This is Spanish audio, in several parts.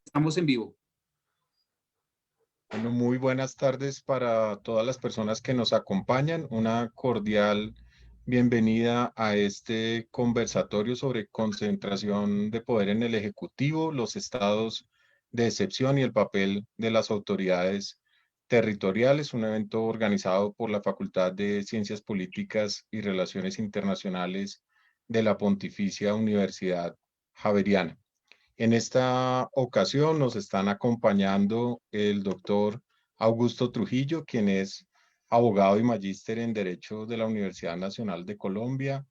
Estamos en vivo. Bueno, muy buenas tardes para todas las personas que nos acompañan. Una cordial bienvenida a este conversatorio sobre concentración de poder en el Ejecutivo, los estados de excepción y el papel de las autoridades territoriales, un evento organizado por la Facultad de Ciencias Políticas y Relaciones Internacionales de la Pontificia Universidad Javeriana. En esta ocasión nos están acompañando el doctor Augusto Trujillo, quien es abogado y magíster en Derecho de la Universidad Nacional de Colombia,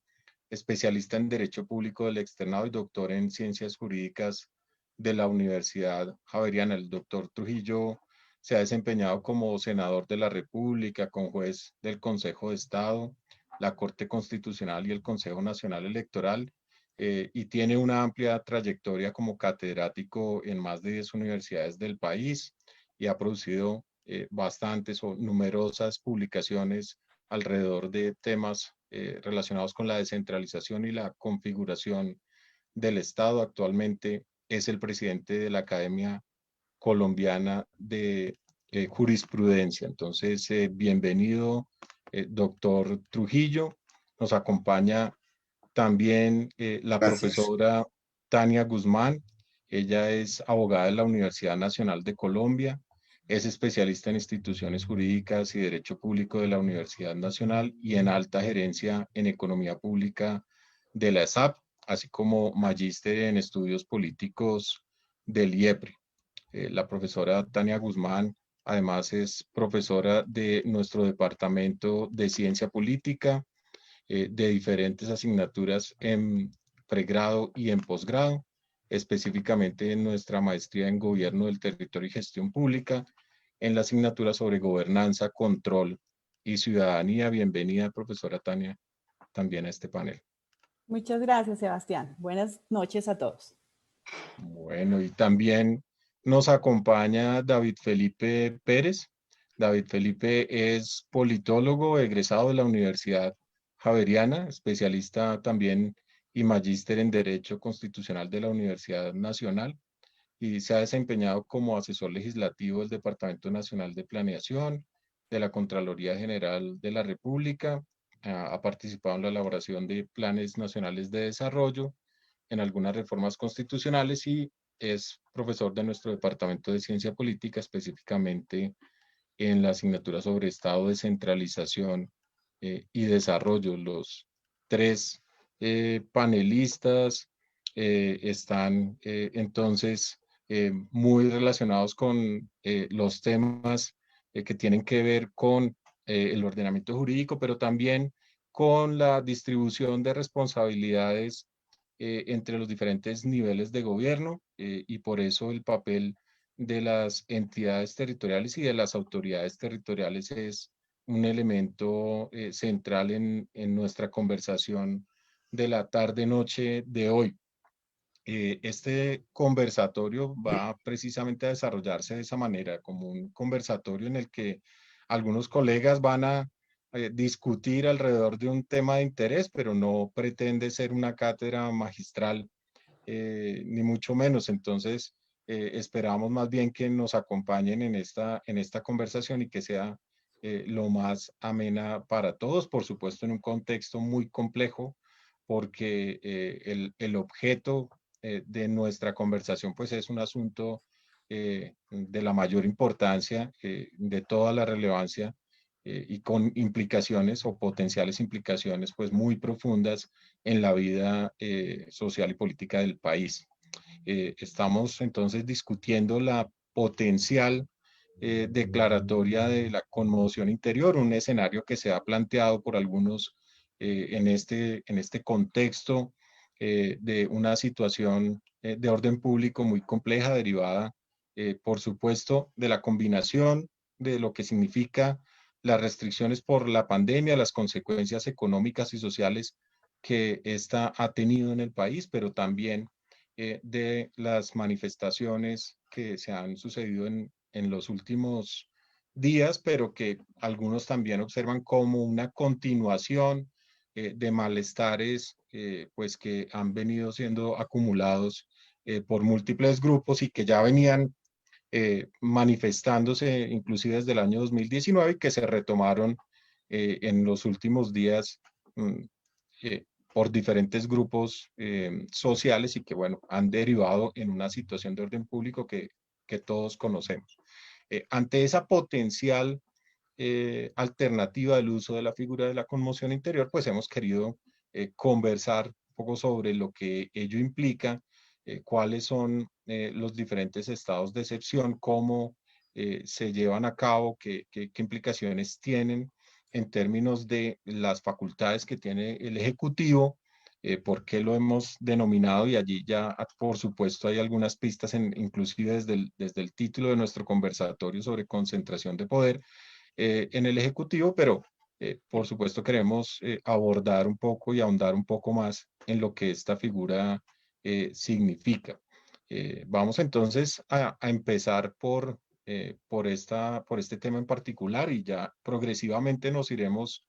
especialista en Derecho Público del Externado y doctor en Ciencias Jurídicas de la Universidad Javeriana. El doctor Trujillo se ha desempeñado como senador de la República, con juez del Consejo de Estado, la Corte Constitucional y el Consejo Nacional Electoral, y tiene una amplia trayectoria como catedrático en más de 10 universidades del país y ha producido bastantes o numerosas publicaciones alrededor de temas relacionados con la descentralización y la configuración del Estado. Actualmente es el presidente de la Academia Colombiana de Jurisprudencia. Entonces, bienvenido, doctor Trujillo. Nos acompaña también la Gracias. profesora Tania Guzmán. Ella es abogada de la Universidad Nacional de Colombia, es especialista en instituciones jurídicas y derecho público de la Universidad Nacional y en alta gerencia en economía pública de la ESAP, así como magíster en estudios políticos del IEPRE. La profesora Tania Guzmán además es profesora de nuestro departamento de ciencia política, de diferentes asignaturas en pregrado y en posgrado, específicamente en nuestra maestría en Gobierno del Territorio y Gestión Pública, en la asignatura sobre Gobernanza, Control y Ciudadanía. Bienvenida, profesora Tania, también a este panel. Muchas gracias, Sebastián. Buenas noches a todos. Bueno, y también nos acompaña David Felipe Pérez. David Felipe es politólogo egresado de la Universidad Javeriana, especialista también y magíster en Derecho Constitucional de la Universidad Nacional, y se ha desempeñado como asesor legislativo del Departamento Nacional de Planeación de la Contraloría General de la República. Ha participado en la elaboración de planes nacionales de desarrollo, en algunas reformas constitucionales, y es profesor de nuestro Departamento de Ciencia Política, específicamente en la asignatura sobre Estado, Descentralización y Desarrollo. Los tres panelistas están entonces muy relacionados con los temas que tienen que ver con el ordenamiento jurídico, pero también con la distribución de responsabilidades entre los diferentes niveles de gobierno, y por eso el papel de las entidades territoriales y de las autoridades territoriales es un elemento central en nuestra conversación de la tarde-noche de hoy. Este conversatorio va precisamente a desarrollarse de esa manera, como un conversatorio en el que algunos colegas van a discutir alrededor de un tema de interés, pero no pretende ser una cátedra magistral, ni mucho menos. Entonces, esperamos más bien que nos acompañen en esta conversación y que sea lo más amena para todos, por supuesto, en un contexto muy complejo, porque el objeto de nuestra conversación pues es un asunto de la mayor importancia, de toda la relevancia, y con implicaciones o potenciales implicaciones pues muy profundas en la vida social y política del país. Estamos entonces discutiendo la potencial declaratoria de la conmoción interior, un escenario que se ha planteado por algunos en este contexto de una situación de orden público muy compleja, derivada, por supuesto, de la combinación de lo que significa las restricciones por la pandemia, las consecuencias económicas y sociales que esta ha tenido en el país, pero también de las manifestaciones que se han sucedido en los últimos días, pero que algunos también observan como una continuación de malestares pues que han venido siendo acumulados por múltiples grupos y que ya venían manifestándose inclusive desde el año 2019 y que se retomaron en los últimos días mm, eh, por diferentes grupos sociales y que, bueno, han derivado en una situación de orden público que todos conocemos. Ante esa potencial alternativa del uso de la figura de la conmoción interior, pues hemos querido conversar un poco sobre lo que ello implica, cuáles son los diferentes estados de excepción, cómo se llevan a cabo, qué implicaciones tienen en términos de las facultades que tiene el Ejecutivo, por qué lo hemos denominado y allí ya, por supuesto, hay algunas pistas, inclusive desde el título de nuestro conversatorio sobre concentración de poder en el Ejecutivo, pero por supuesto queremos abordar un poco y ahondar un poco más en lo que esta figura significa. Vamos entonces a empezar por este tema en particular y ya progresivamente nos iremos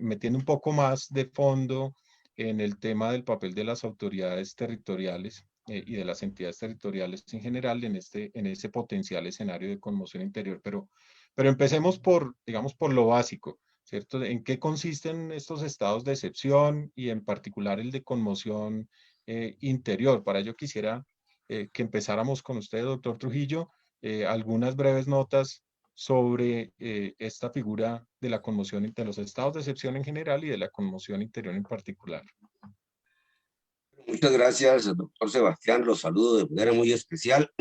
metiendo un poco más de fondo en el tema del papel de las autoridades territoriales y de las entidades territoriales en general en ese potencial escenario de conmoción interior. Pero empecemos por, digamos, por lo básico, ¿cierto? ¿En qué consisten estos estados de excepción y en particular el de conmoción interior? Para ello quisiera que empezáramos con usted, doctor Trujillo, algunas breves notas sobre esta figura de la conmoción, de los estados de excepción en general y de la conmoción interior en particular. Muchas gracias, doctor Sebastián. Los saludo de manera muy especial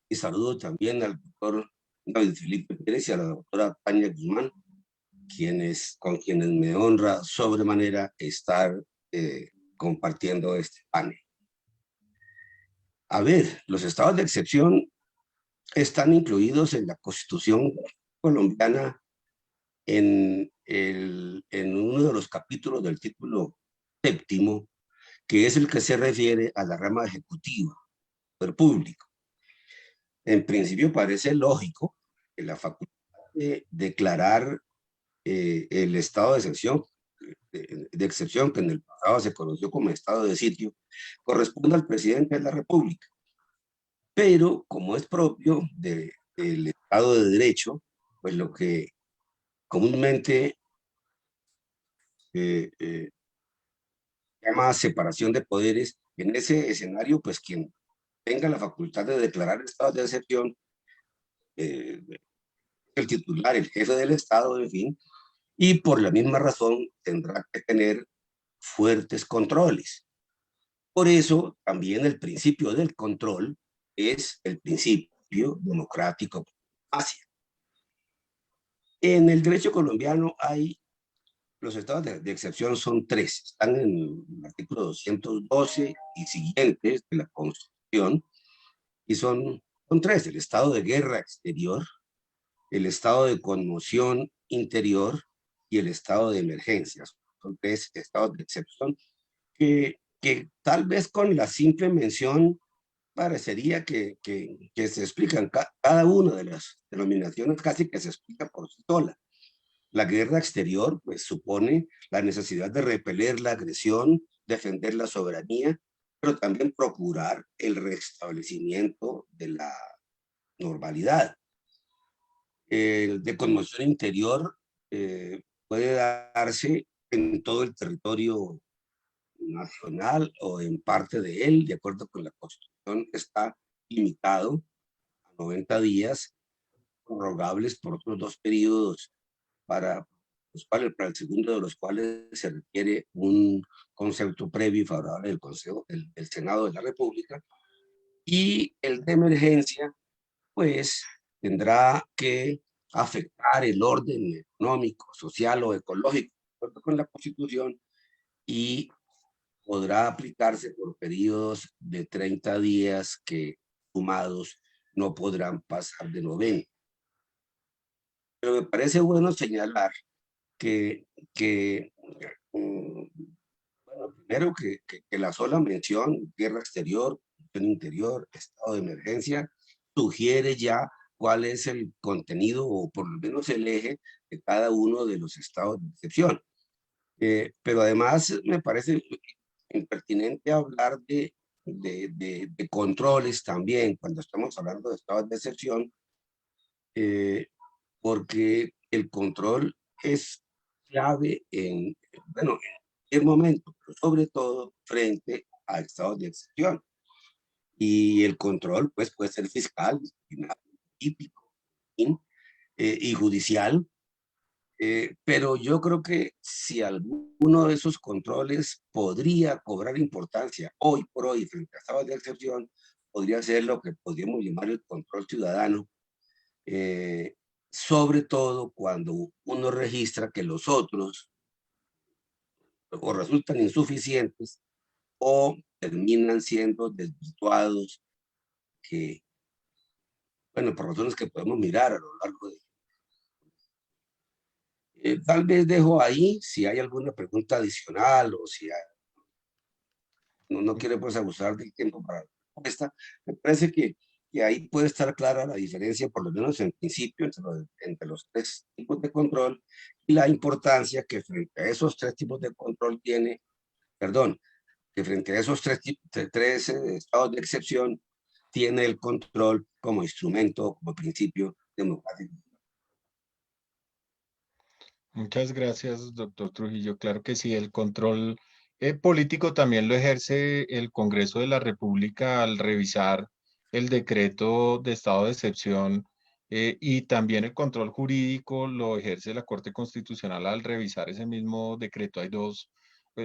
y saludo también al doctor David Felipe Pérez y a la doctora Tania Guzmán, con quienes me honra sobremanera estar compartiendo este panel. A ver, los estados de excepción están incluidos en la Constitución colombiana en uno de los capítulos del título séptimo, que es el que se refiere a la rama ejecutiva del público. En principio parece lógico que la facultad de declarar el estado de excepción, que en el pasado se conoció como estado de sitio, corresponde al presidente de la República. Pero como es propio del Estado de Derecho, pues lo que comúnmente llama separación de poderes, en ese escenario, pues quien tenga la facultad de declarar estado de excepción, el titular, el jefe del Estado, en fin, y por la misma razón tendrá que tener fuertes controles. Por eso también el principio del control es el principio democrático. En el derecho colombiano hay los estados de excepción son tres, están en el artículo 212 y siguientes de la Constitución, y son tres: el estado de guerra exterior, el estado de conmoción interior y el estado de emergencia. Son tres estados de excepción que tal vez con la simple mención parecería que se explican. Cada una de las denominaciones casi que se explica por sí sola. La guerra exterior pues supone la necesidad de repeler la agresión, defender la soberanía, pero también procurar el restablecimiento de la normalidad. El de conmoción interior puede darse en todo el territorio nacional o en parte de él, de acuerdo con la Constitución, está limitado a 90 días, prorrogables por otros 2 periodos, para el segundo de los cuales se requiere un concepto previo y favorable del Senado de la República. Y el de emergencia, pues, tendrá que afectar el orden económico, social o ecológico, de acuerdo con la Constitución, y podrá aplicarse por periodos de 30 días que, sumados, no podrán pasar de 90. Pero me parece bueno señalar bueno, primero que la sola mención, guerra exterior, interior, estado de emergencia, sugiere ya cuál es el contenido o por lo menos el eje de cada uno de los estados de excepción. Pero además me parece impertinente hablar de de controles también cuando estamos hablando de estados de excepción, porque el control es clave bueno, en cualquier momento, pero sobre todo frente a estados de excepción. Y el control, pues, puede ser fiscal, disciplinario, político y judicial. Pero yo creo que si alguno de esos controles podría cobrar importancia hoy por hoy frente a estados de excepción, podría ser lo que podríamos llamar el control ciudadano, eh, sobre todo cuando uno registra que los otros o resultan insuficientes o terminan siendo desvirtuados, que, bueno, por razones que podemos mirar a lo largo de... tal vez dejo ahí si hay alguna pregunta adicional o si no quiero pues abusar del tiempo para la respuesta. Me parece que ahí puede estar clara la diferencia, por lo menos en principio, entre los tres tipos de control y la importancia que frente a esos tres tipos de control tiene, perdón, que frente a esos tres estados de excepción tiene el control como instrumento, como principio democrático. Muchas gracias, doctor Trujillo. Claro que sí, el control político también lo ejerce el Congreso de la República al revisar el decreto de estado de excepción, y también el control jurídico lo ejerce la Corte Constitucional al revisar ese mismo decreto. Hay dos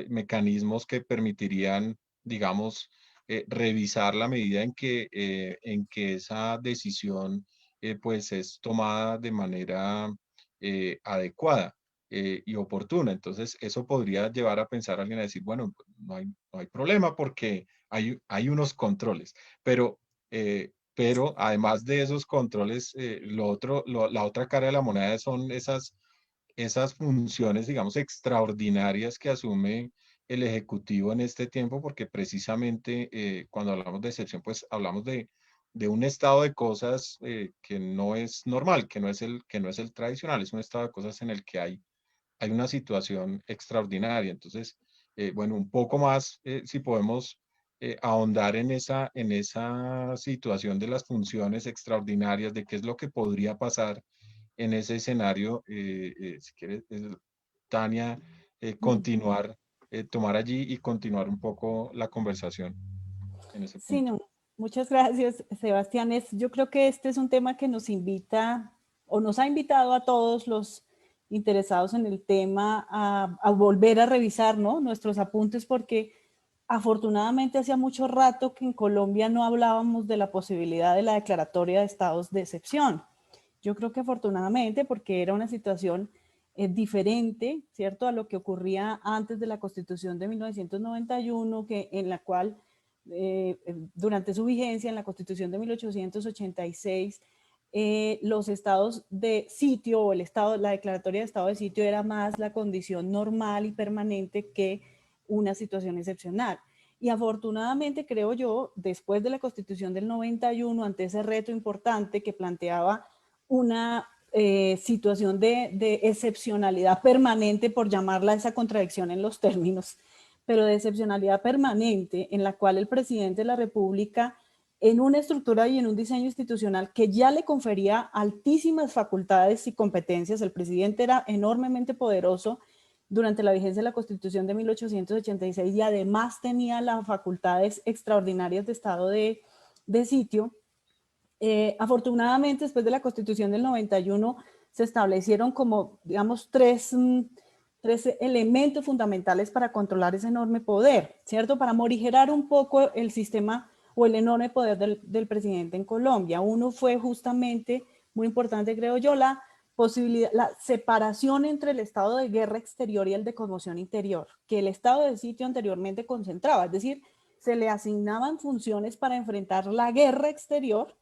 mecanismos que permitirían, digamos, revisar la medida en que esa decisión pues es tomada de manera adecuada y oportuna. Entonces, eso podría llevar a pensar a alguien a decir, bueno, no hay problema porque hay unos controles, pero además de esos controles, la otra cara de la moneda son esas funciones, digamos, extraordinarias que asume el Ejecutivo en este tiempo, porque precisamente cuando hablamos de excepción, pues hablamos de un estado de cosas que no es normal, que no es el tradicional, es un estado de cosas en el que hay una situación extraordinaria. Entonces, bueno, un poco más, si podemos ahondar en esa situación de las funciones extraordinarias, de qué es lo que podría pasar en ese escenario, si quieres, Tania, continuar, tomar allí y continuar un poco la conversación en ese Sí, punto. no, muchas gracias, Sebastián. Yo creo que este es un tema que nos invita o nos ha invitado a todos los interesados en el tema a volver a revisar, ¿no?, nuestros apuntes, porque afortunadamente hacía mucho rato que en Colombia no hablábamos de la posibilidad de la declaratoria de estados de excepción. Yo creo que afortunadamente, porque era una situación diferente, ¿cierto?, a lo que ocurría antes de la Constitución de 1991, en la cual durante su vigencia en la Constitución de 1886, los estados de sitio o la declaratoria de estado de sitio era más la condición normal y permanente que una situación excepcional. Y afortunadamente, creo yo, después de la Constitución del 91, ante ese reto importante que planteaba una situación de excepcionalidad permanente, por llamarla esa contradicción en los términos, pero de excepcionalidad permanente, en la cual el presidente de la República, en una estructura y en un diseño institucional que ya le confería altísimas facultades y competencias, el presidente era enormemente poderoso durante la vigencia de la Constitución de 1886 y además tenía las facultades extraordinarias de estado de sitio. Afortunadamente, después de la Constitución del 91, se establecieron como, digamos, tres elementos fundamentales para controlar ese enorme poder, ¿cierto? Para morigerar un poco el sistema o el enorme poder del presidente en Colombia. Uno fue justamente, muy importante creo yo, la separación entre el estado de guerra exterior y el de conmoción interior, que el estado de sitio anteriormente concentraba, es decir, se le asignaban funciones para enfrentar la guerra exterior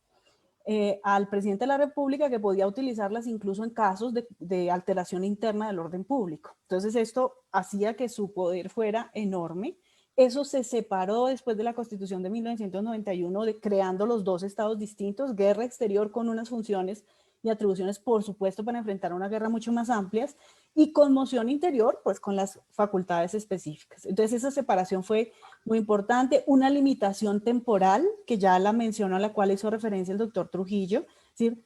al presidente de la República, que podía utilizarlas incluso en casos de alteración interna del orden público. Entonces esto hacía que su poder fuera enorme. Eso se separó después de la Constitución de 1991, creando los dos estados distintos, guerra exterior con unas funciones y atribuciones, por supuesto, para enfrentar una guerra mucho más amplias, y conmoción interior, pues con las facultades específicas. Entonces esa separación fue muy importante, una limitación temporal, que ya la mencionó, a la cual hizo referencia el doctor Trujillo, es decir,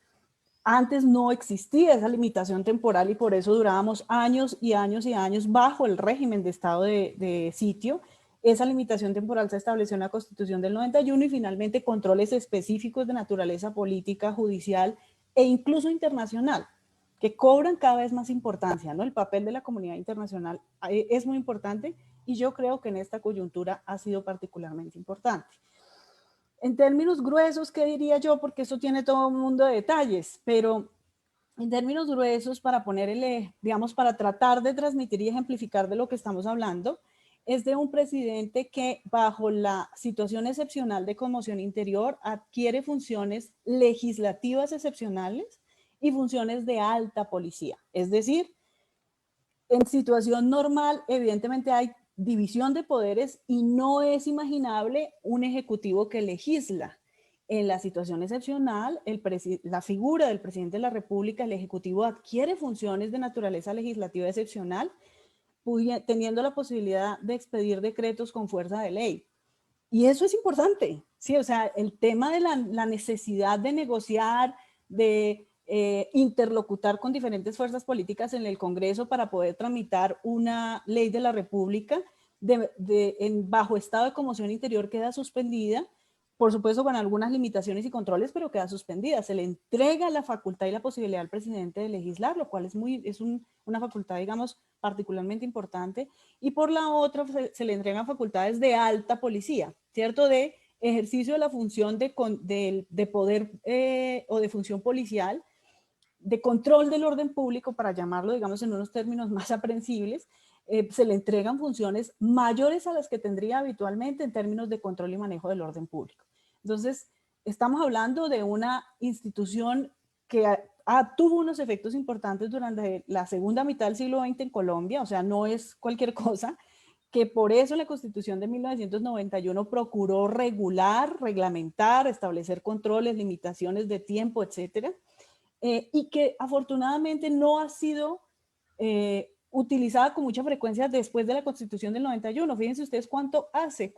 antes no existía esa limitación temporal y por eso durábamos años y años y años bajo el régimen de estado de sitio. Esa limitación temporal se estableció en la Constitución del 91 y finalmente controles específicos de naturaleza política, judicial e incluso internacional, que cobran cada vez más importancia, ¿no? El papel de la comunidad internacional es muy importante y yo creo que en esta coyuntura ha sido particularmente importante. En términos gruesos, ¿qué diría yo? Porque eso tiene todo un mundo de detalles, pero en términos gruesos, para ponerle, digamos, para tratar de transmitir y ejemplificar de lo que estamos hablando, es de un presidente que bajo la situación excepcional de conmoción interior adquiere funciones legislativas excepcionales y funciones de alta policía. Es decir, en situación normal, evidentemente hay división de poderes y no es imaginable un ejecutivo que legisla. En la situación excepcional, la figura del presidente de la República, el ejecutivo, adquiere funciones de naturaleza legislativa excepcional, teniendo la posibilidad de expedir decretos con fuerza de ley. Y eso es importante, ¿sí? O sea, el tema de la necesidad de negociar, de interlocutar con diferentes fuerzas políticas en el Congreso para poder tramitar una ley de la República bajo estado de conmoción interior queda suspendida, por supuesto con algunas limitaciones y controles, pero queda suspendida. Se le entrega la facultad y la posibilidad al presidente de legislar, lo cual es una facultad, digamos, particularmente importante, y por la otra se le entregan facultades de alta policía, ¿cierto? De ejercicio de la función de poder o de función policial, de control del orden público, para llamarlo, digamos, en unos términos más aprensibles. Se le entregan funciones mayores a las que tendría habitualmente en términos de control y manejo del orden público. Entonces, estamos hablando de una institución que tuvo unos efectos importantes durante la segunda mitad del siglo XX en Colombia, o sea, no es cualquier cosa, que por eso la Constitución de 1991 procuró regular, reglamentar, establecer controles, limitaciones de tiempo, etcétera, y que afortunadamente no ha sido utilizada con mucha frecuencia después de la Constitución del 91. Fíjense ustedes cuánto hace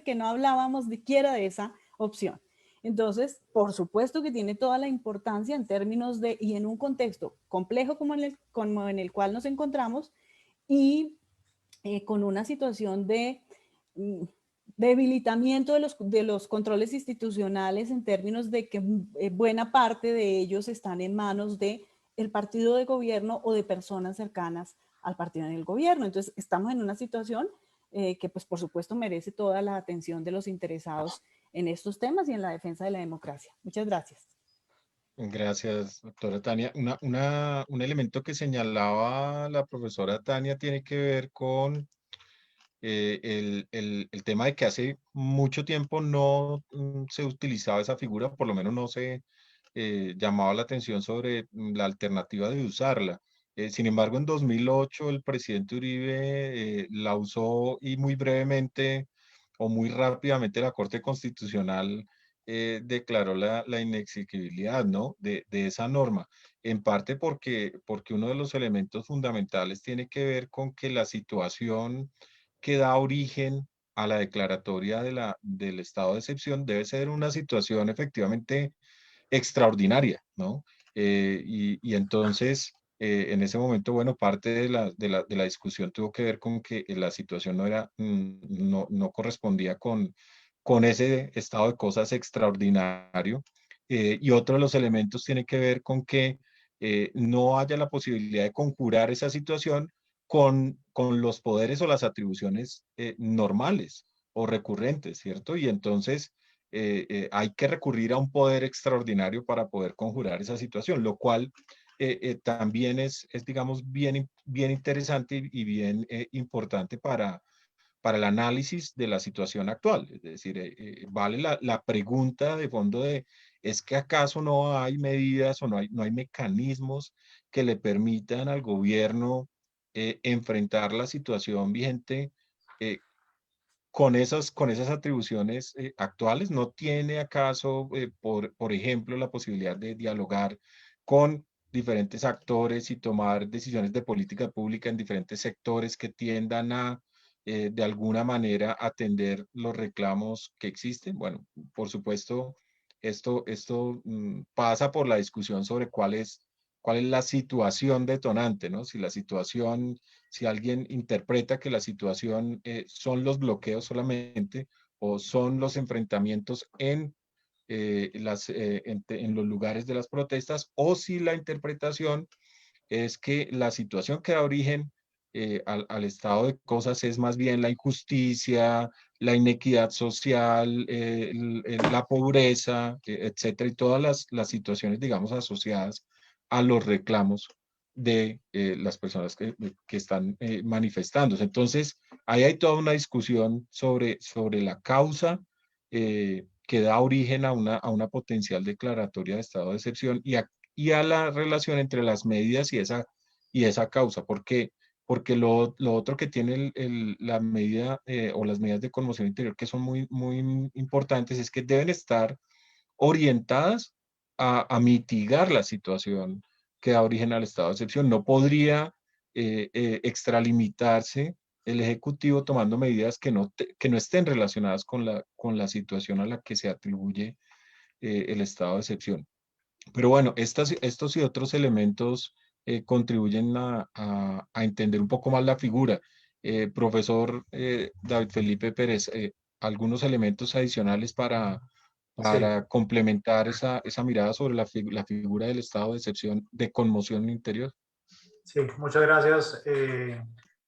que no hablábamos siquiera de esa opción. Entonces, por supuesto que tiene toda la importancia en términos de, y en un contexto complejo como en el cual nos encontramos, y con una situación de debilitamiento de los controles institucionales, en términos de que buena parte de ellos están en manos del partido de gobierno o de personas cercanas al partido en el gobierno. Entonces, estamos en una situación que, pues, por supuesto, merece toda la atención de los interesados en estos temas y en la defensa de la democracia. Muchas gracias. Gracias, doctora Tania. Un elemento que señalaba la profesora Tania tiene que ver con el tema de que hace mucho tiempo no se utilizaba esa figura, por lo menos no se llamaba la atención sobre la alternativa de usarla. Sin embargo, en 2008 el presidente Uribe la usó, y muy brevemente o muy rápidamente la Corte Constitucional declaró la inexequibilidad, ¿no?, de esa norma, en parte porque uno de los elementos fundamentales tiene que ver con que la situación que da origen a la declaratoria del estado de excepción debe ser una situación efectivamente extraordinaria, ¿no? Y entonces, en ese momento, bueno, parte de la discusión tuvo que ver con que la situación no correspondía con ese estado de cosas extraordinario. Y otro de los elementos tiene que ver con que no haya la posibilidad de conjurar esa situación con los poderes o las atribuciones normales o recurrentes, ¿cierto? Y entonces hay que recurrir a un poder extraordinario para poder conjurar esa situación, lo cual también digamos, bien interesante y bien importante para el análisis de la situación actual. Es decir, vale la pregunta de fondo de, ¿es que acaso no hay medidas o no hay mecanismos que le permitan al gobierno enfrentar la situación vigente con esas atribuciones actuales? ¿No tiene acaso, por ejemplo, la posibilidad de dialogar con diferentes actores y tomar decisiones de política pública en diferentes sectores que tiendan a, de alguna manera, atender los reclamos que existen. Bueno, por supuesto, esto pasa por la discusión sobre cuál es la situación detonante, ¿no? Si alguien interpreta que la situación son los bloqueos solamente o son los enfrentamientos en los lugares de las protestas, o si la interpretación es que la situación que da origen al estado de cosas es más bien la injusticia, la inequidad social, la pobreza, etcétera, y todas las situaciones, digamos, asociadas a los reclamos de las personas que están manifestándose. Entonces, ahí hay toda una discusión sobre la causa que da origen a una potencial declaratoria de estado de excepción y a la relación entre las medidas y esa causa. ¿Por qué? Porque lo otro que tiene la medida o las medidas de conmoción interior que son muy, muy importantes es que deben estar orientadas a mitigar la situación que da origen al estado de excepción. No podría extralimitarse el Ejecutivo tomando medidas que no estén relacionadas con la situación a la que se atribuye el estado de excepción. Pero bueno, estos y otros elementos contribuyen a entender un poco más la figura. Profesor David Felipe Pérez, algunos elementos adicionales Sí, para complementar esa mirada sobre la figura del estado de excepción de conmoción interior. sí, muchas gracias,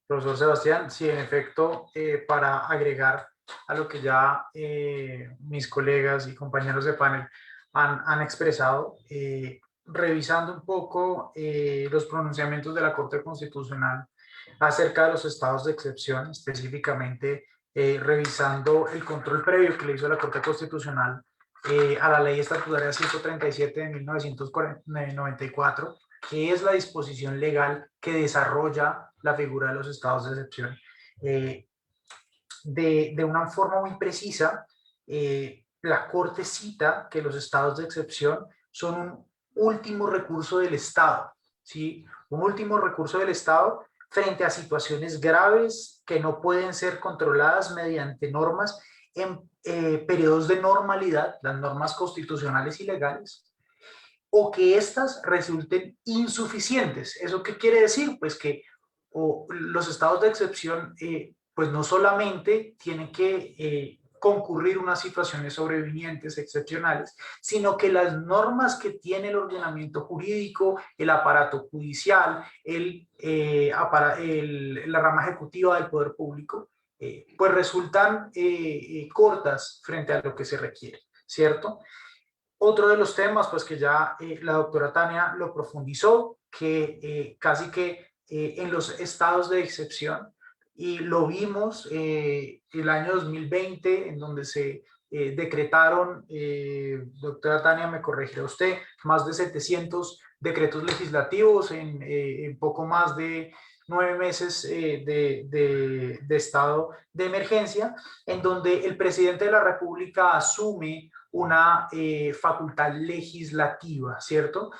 profesor Sebastián. Sí, en efecto, para agregar a lo que ya mis colegas y compañeros de panel han expresado, revisando un poco los pronunciamientos de la Corte Constitucional acerca de los estados de excepción, específicamente revisando el control previo que le hizo la Corte Constitucional a la Ley Estatutaria 137 de 1994, que es la disposición legal que desarrolla la figura de los estados de excepción. De una forma muy precisa, la Corte cita que los estados de excepción son un último recurso del Estado, ¿sí? Un último recurso del Estado frente a situaciones graves que no pueden ser controladas mediante normas en periodos de normalidad, las normas constitucionales y legales, o que éstas resulten insuficientes. ¿Eso qué quiere decir? Pues que los estados de excepción pues no solamente tienen que concurrir unas situaciones sobrevinientes excepcionales, sino que las normas que tiene el ordenamiento jurídico, el aparato judicial, la rama ejecutiva del poder público, pues resultan cortas frente a lo que se requiere, ¿cierto? Otro de los temas, pues que ya la doctora Tania lo profundizó, que casi que en los estados de excepción, y lo vimos el año 2020, en donde se decretaron, doctora Tania, me corregirá usted, más de 700 decretos legislativos en poco más de 9 meses de estado de emergencia, en donde el presidente de la República asume una facultad legislativa, ¿cierto?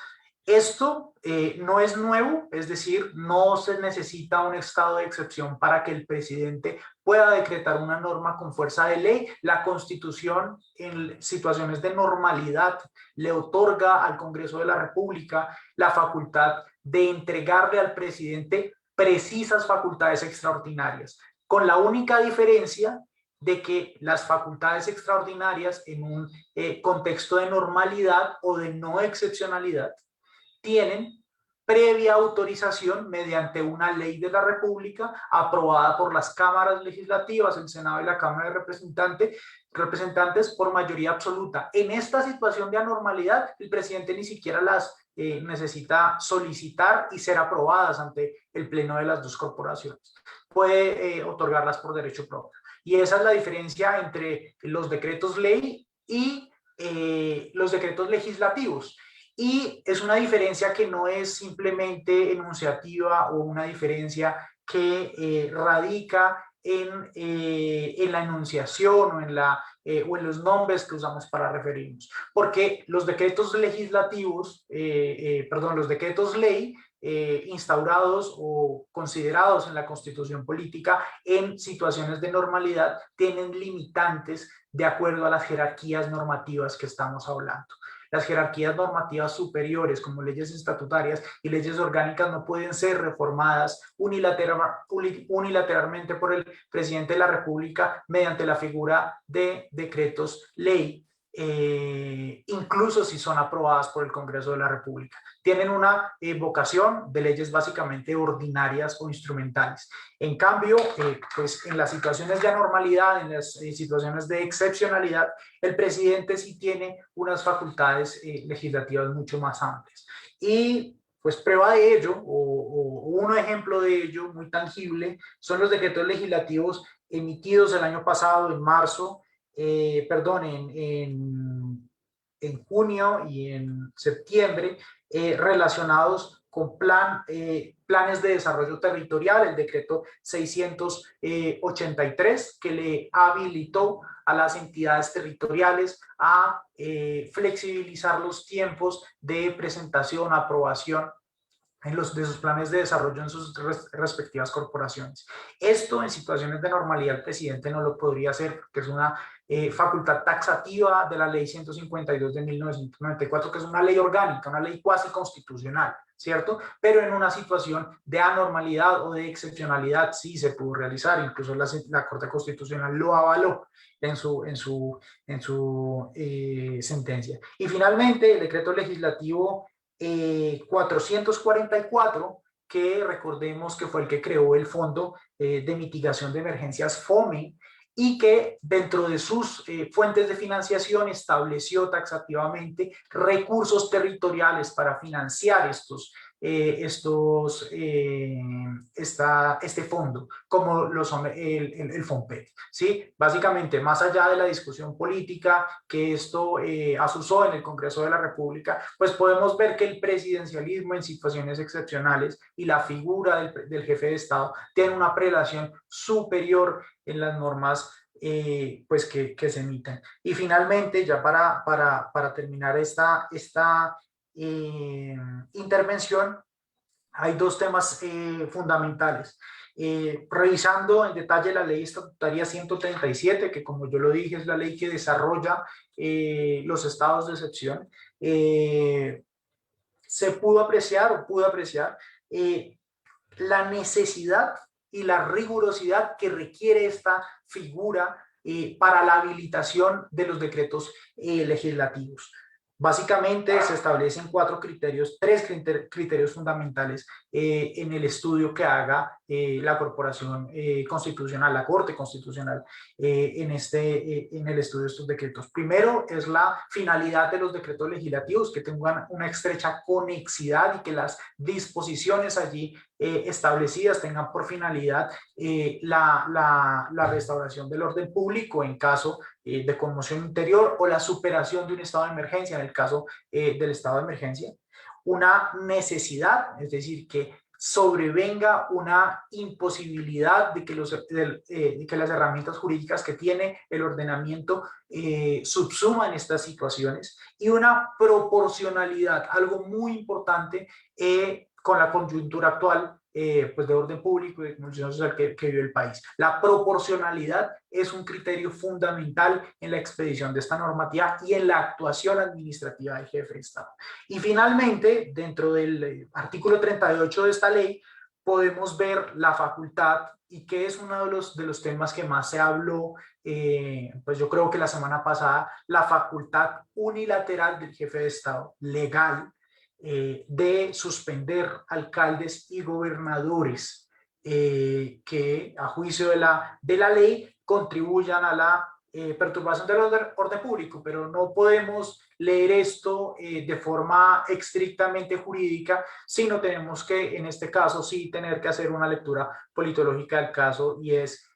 Esto no es nuevo, es decir, no se necesita un estado de excepción para que el presidente pueda decretar una norma con fuerza de ley. La Constitución, en situaciones de normalidad, le otorga al Congreso de la República la facultad de entregarle al presidente precisas facultades extraordinarias, con la única diferencia de que las facultades extraordinarias en un contexto de normalidad o de no excepcionalidad tienen previa autorización mediante una ley de la República aprobada por las cámaras legislativas, el Senado y la Cámara de Representantes por mayoría absoluta. En esta situación de anormalidad, el presidente ni siquiera las necesita solicitar y ser aprobadas ante el pleno de las dos corporaciones. Puede otorgarlas por derecho propio. Y esa es la diferencia entre los decretos ley y los decretos legislativos. Y es una diferencia que no es simplemente enunciativa o una diferencia que radica en la enunciación o o en los nombres que usamos para referirnos, porque los decretos legislativos, los decretos ley instaurados o considerados en la Constitución política en situaciones de normalidad tienen limitantes de acuerdo a las jerarquías normativas que estamos hablando. Las jerarquías normativas superiores, como leyes estatutarias y leyes orgánicas, no pueden ser reformadas unilateralmente por el presidente de la República mediante la figura de decretos ley, incluso si son aprobadas por el Congreso de la República. Tienen una vocación de leyes básicamente ordinarias o instrumentales. En cambio, pues en las situaciones de anormalidad, en las situaciones de excepcionalidad, el presidente sí tiene unas facultades legislativas mucho más amplias. Y pues prueba de ello, o un ejemplo de ello muy tangible, son los decretos legislativos emitidos el año pasado, en marzo, en junio y en septiembre, relacionados con planes de desarrollo territorial, el decreto 683, que le habilitó a las entidades territoriales a flexibilizar los tiempos de presentación, aprobación de sus planes de desarrollo en sus respectivas corporaciones. Esto en situaciones de normalidad el presidente no lo podría hacer porque es una facultad taxativa de la ley 152 de 1994, que es una ley orgánica, una ley cuasi constitucional, ¿cierto? Pero en una situación de anormalidad o de excepcionalidad sí se pudo realizar, incluso la Corte Constitucional lo avaló en su sentencia. Y finalmente el decreto legislativo 444, que recordemos que fue el que creó el Fondo de Mitigación de Emergencias FOME, y que dentro de sus fuentes de financiación estableció taxativamente recursos territoriales para financiar este fondo, como lo son el FOMPET, ¿sí? Básicamente, más allá de la discusión política que esto asusó en el Congreso de la República, pues podemos ver que el presidencialismo en situaciones excepcionales y la figura del jefe de Estado tiene una prelación superior en las normas pues que se emiten. Y finalmente, ya para terminar esta intervención, hay dos temas fundamentales. Revisando en detalle la ley estatutaria 137, que como yo lo dije es la ley que desarrolla los estados de excepción, se pudo apreciar la necesidad y la rigurosidad que requiere esta figura para la habilitación de los decretos legislativos. Básicamente se establecen tres criterios fundamentales en el estudio que haga la Corporación Constitucional, la Corte Constitucional, en el estudio de estos decretos. Primero es la finalidad de los decretos legislativos, que tengan una estrecha conexidad y que las disposiciones allí establecidas tengan por finalidad la restauración del orden público en caso de conmoción interior o la superación de un estado de emergencia en el caso del estado de emergencia. Una necesidad, es decir, que sobrevenga una imposibilidad de que las herramientas jurídicas que tiene el ordenamiento subsuman estas situaciones, y una proporcionalidad, algo muy importante con la coyuntura actual pues de orden público y de convulsión social que vive el país. La proporcionalidad es un criterio fundamental en la expedición de esta normativa y en la actuación administrativa del jefe de Estado. Y finalmente, dentro del artículo 38 de esta ley, podemos ver la facultad, y que es uno de los temas que más se habló, pues yo creo que la semana pasada, la facultad unilateral del jefe de Estado, legal, de suspender alcaldes y gobernadores que a juicio de la ley contribuyan a la perturbación del orden público, pero no podemos leer esto de forma estrictamente jurídica, sino tenemos que, en este caso, sí tener que hacer una lectura politológica del caso, y es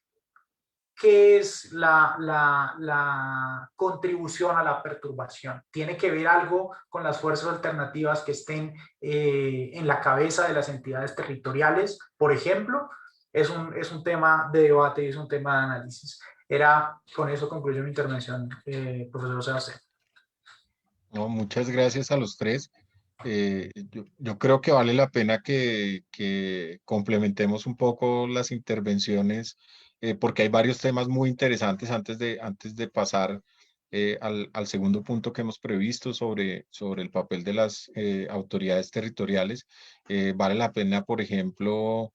¿qué es la contribución a la perturbación? ¿Tiene que ver algo con las fuerzas alternativas que estén en la cabeza de las entidades territoriales, por ejemplo? es un tema de debate y es un tema de análisis. Con eso concluyo mi intervención, profesor Sebastián. No, muchas gracias a los tres. Yo creo que vale la pena que complementemos un poco las intervenciones, porque hay varios temas muy interesantes antes de pasar al segundo punto que hemos previsto sobre el papel de las autoridades territoriales. Vale la pena, por ejemplo,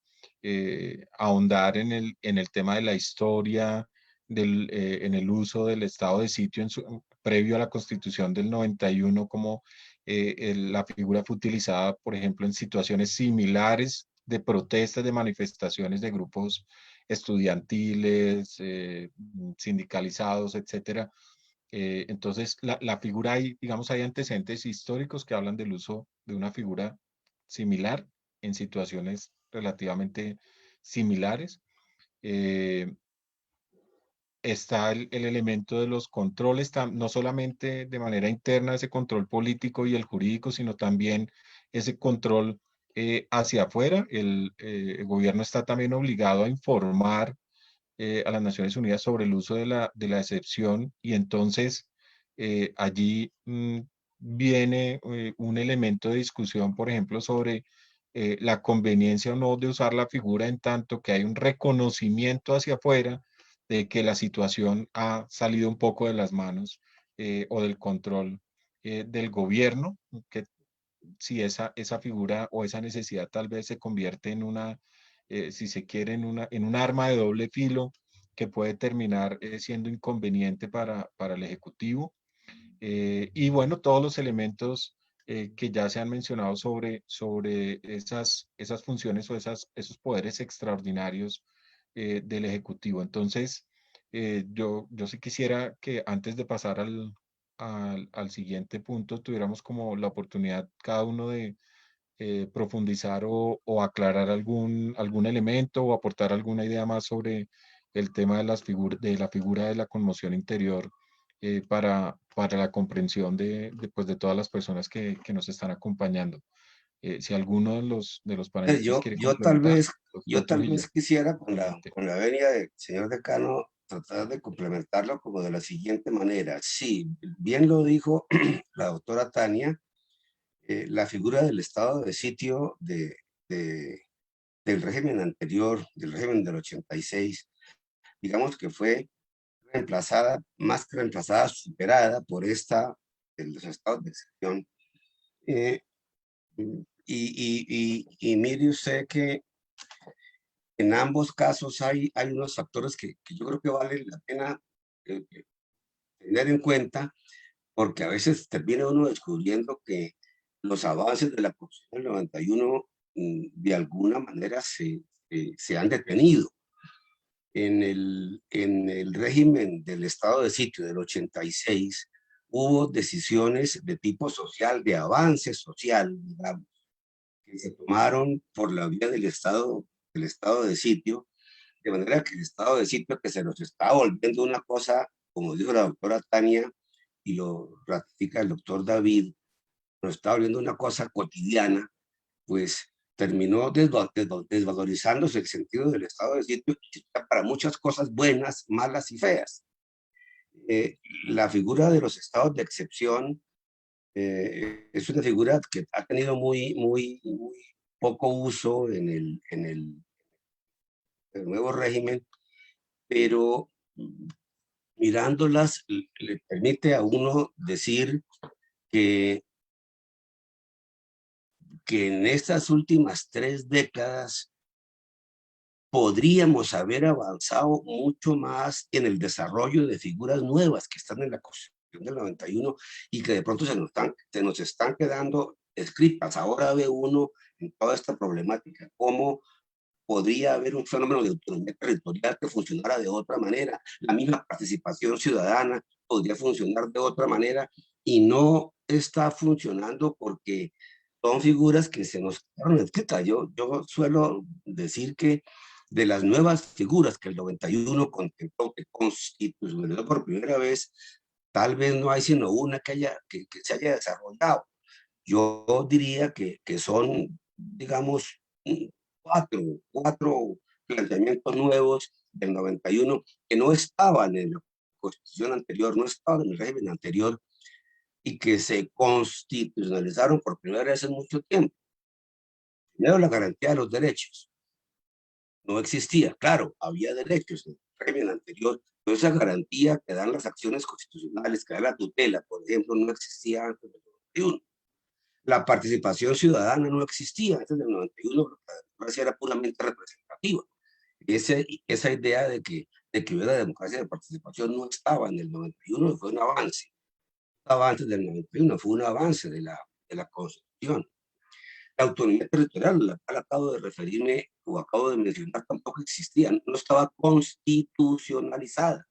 ahondar en el tema de la historia, en el uso del estado de sitio previo a la Constitución del 91, como la figura fue utilizada, por ejemplo, en situaciones similares de protestas, de manifestaciones de grupos estudiantiles, sindicalizados, etcétera. Entonces, la figura hay, digamos, hay antecedentes históricos que hablan del uso de una figura similar en situaciones relativamente similares. Eh, Está el elemento de los controles, no solamente de manera interna, ese control político y el jurídico, sino también ese control hacia afuera. El gobierno está también obligado a informar a las Naciones Unidas sobre el uso de la excepción, y entonces allí viene un elemento de discusión, por ejemplo, sobre la conveniencia o no de usar la figura, en tanto que hay un reconocimiento hacia afuera de que la situación ha salido un poco de las manos o del control del gobierno, que si esa figura o esa necesidad tal vez se convierte en una, si se quiere, en un arma de doble filo que puede terminar siendo inconveniente para el Ejecutivo. Y bueno, todos los elementos que ya se han mencionado sobre esas funciones o esos poderes extraordinarios del Ejecutivo. Entonces, yo sí quisiera que antes de pasar al siguiente punto tuviéramos como la oportunidad cada uno de profundizar o aclarar algún elemento o aportar alguna idea más sobre el tema de de la figura de la conmoción interior para la comprensión pues, de todas las personas que nos están acompañando. Si alguno de los panelistas quiere Yo tal complementar, vez, doctor Trujillo. quisiera Adelante. con la venia del señor decano tratar de complementarlo como de la siguiente manera. Sí, bien lo dijo la doctora Tania, la figura del estado de sitio del régimen anterior, del régimen del 86, digamos que fue reemplazada, más que reemplazada, superada por esta de los estados de excepción. Eh, y mire usted que en ambos casos hay unos factores que yo creo que vale la pena tener en cuenta, porque a veces termina uno descubriendo que los avances de la Constitución del 91 de alguna manera se han detenido. En el régimen del estado de sitio del 86 hubo decisiones de tipo social, de avance social, digamos, que se tomaron por la vía del estado de sitio, de manera que el estado de sitio que se nos está volviendo una cosa, como dijo la doctora Tania, y lo ratifica el doctor David, nos está volviendo una cosa cotidiana, pues terminó desvalorizándose el sentido del estado de sitio para muchas cosas buenas, malas y feas. La figura de los estados de excepción es una figura que ha tenido muy poco uso el nuevo régimen, pero mirándolas le permite a uno decir que, que en estas últimas 3 décadas podríamos haber avanzado mucho más en el desarrollo de figuras nuevas que están en la Constitución del 91 y que de pronto se nos están quedando escritas. Ahora ve uno en toda esta problemática cómo podría haber un fenómeno de autonomía territorial que funcionara de otra manera. La misma participación ciudadana podría funcionar de otra manera y no está funcionando porque son figuras que se nos quedaron escritas. Yo suelo decir que de las nuevas figuras que el 91 contempló, que constitucionalizó por primera vez, tal vez no hay sino una que se haya desarrollado. Yo diría que son, digamos, cuatro planteamientos nuevos del 91 que no estaban en la constitución anterior, no estaban en el régimen anterior y que se constitucionalizaron por primera vez en mucho tiempo. Primero, la garantía de los derechos. No existía, claro, había derechos en el régimen anterior, pero esa garantía que dan las acciones constitucionales, que da la tutela, por ejemplo, no existía antes del 91. La participación ciudadana no existía antes del 91, porque la democracia era puramente representativa. Esa idea de que hubiera democracia de participación no estaba en el 91, fue un avance. Estaba antes del 91, fue un avance de la Constitución. La autonomía territorial, a la cual acabo de referirme o acabo de mencionar, tampoco existía, no estaba constitucionalizada.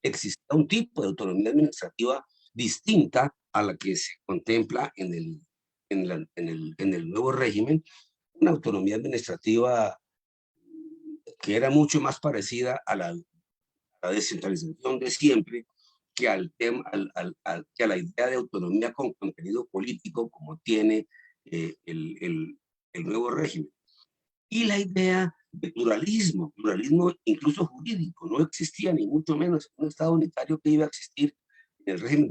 Existía un tipo de autonomía administrativa distinta a la que se contempla en el nuevo régimen, una autonomía administrativa que era mucho más parecida a la descentralización de siempre que que a la idea de autonomía con contenido político como tiene el nuevo régimen. Y la idea de pluralismo incluso jurídico, no existía ni mucho menos un Estado unitario que iba a existir en el régimen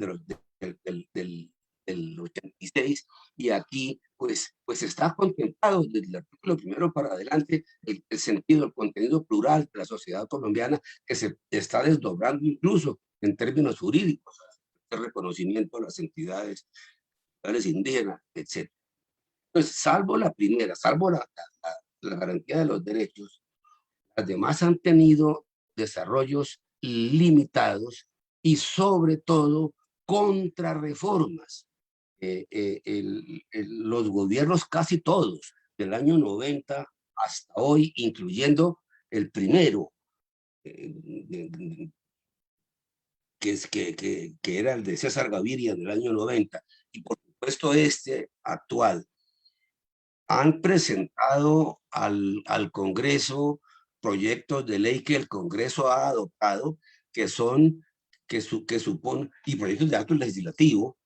del 86, y aquí pues está contemplado desde el artículo primero para adelante el sentido, el contenido plural de la sociedad colombiana, que se está desdoblando incluso en términos jurídicos, el reconocimiento de las entidades indígenas, etc. Entonces, salvo la primera, salvo la garantía de los derechos, las demás han tenido desarrollos limitados y sobre todo contrarreformas. Los gobiernos casi todos, del año 90 hasta hoy, incluyendo el primero, que era el de César Gaviria del año 90, y por supuesto este actual, han presentado al Congreso proyectos de ley que el Congreso ha adoptado, que suponen, y proyectos de acto legislativo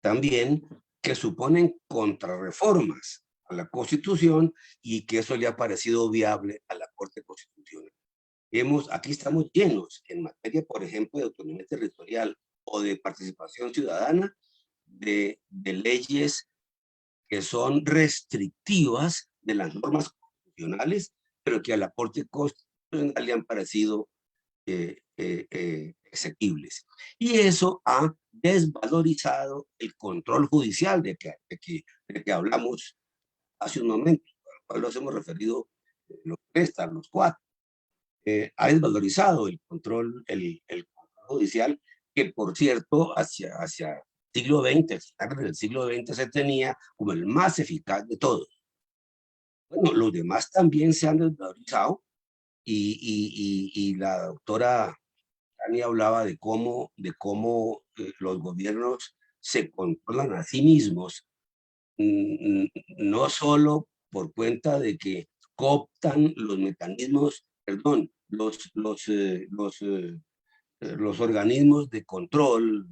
también, que suponen contrarreformas a la Constitución, y que eso le ha parecido viable a la Corte Constitucional. Aquí estamos llenos en materia, por ejemplo, de autonomía territorial o de participación ciudadana, de leyes que son restrictivas de las normas constitucionales, pero que a la Corte Constitucional le han parecido exequibles. Y eso ha desvalorizado el control judicial de que hablamos hace un momento, al cual nos hemos referido los cuatro. Ha desvalorizado el control judicial, que por cierto, hacia siglo XX, finales del siglo XX, se tenía como el más eficaz de todos. Bueno, los demás también se han desvalorizado, y la doctora Tania hablaba de cómo los gobiernos se controlan a sí mismos, no solo por cuenta de que cooptan los mecanismos, perdón, los organismos de control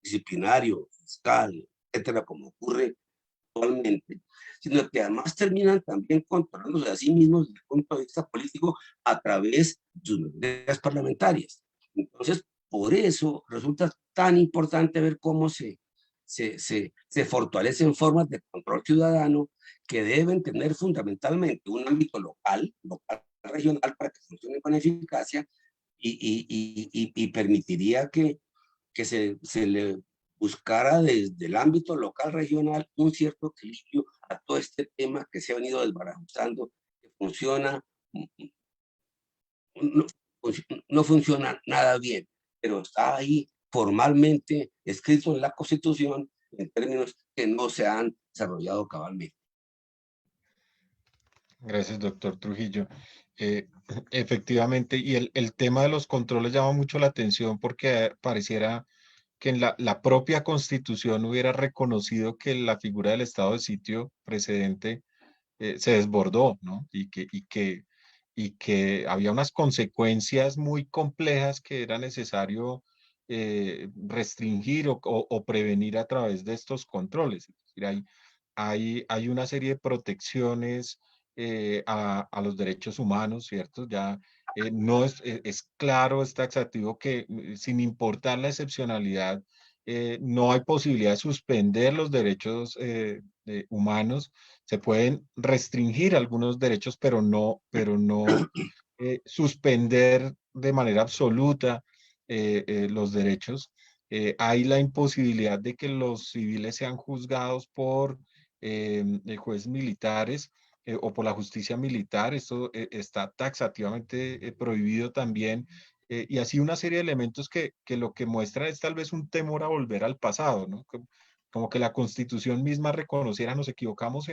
disciplinario, fiscal, etcétera, como ocurre actualmente, sino que además terminan también controlándose a sí mismos desde el punto de vista político a través de sus mayorías parlamentarias. Entonces, por eso resulta tan importante ver cómo se fortalecen formas de control ciudadano que deben tener fundamentalmente un ámbito local, regional, para que funcione con eficacia, y permitiría que se le buscara desde el ámbito local, regional, un cierto equilibrio a todo este tema que se ha venido desbarajustando, que funciona, no funciona nada bien, pero está ahí formalmente escrito en la Constitución en términos que no se han desarrollado cabalmente. Gracias, doctor Trujillo. Efectivamente, y el tema de los controles llama mucho la atención, porque pareciera que en la propia Constitución hubiera reconocido que la figura del estado de sitio precedente se desbordó, ¿no? Y que había unas consecuencias muy complejas que era necesario restringir o prevenir a través de estos controles. Es decir, hay una serie de protecciones a los derechos humanos, ¿cierto? Ya no es claro, es taxativo que sin importar la excepcionalidad, no hay posibilidad de suspender los derechos humanos. Se pueden restringir algunos derechos, pero no suspender de manera absoluta los derechos. Hay la imposibilidad de que los civiles sean juzgados por jueces militares o por la justicia militar. Esto está taxativamente prohibido también. Y así una serie de elementos que lo que muestran es tal vez un temor a volver al pasado, ¿no? Como que la Constitución misma reconociera, nos equivocamos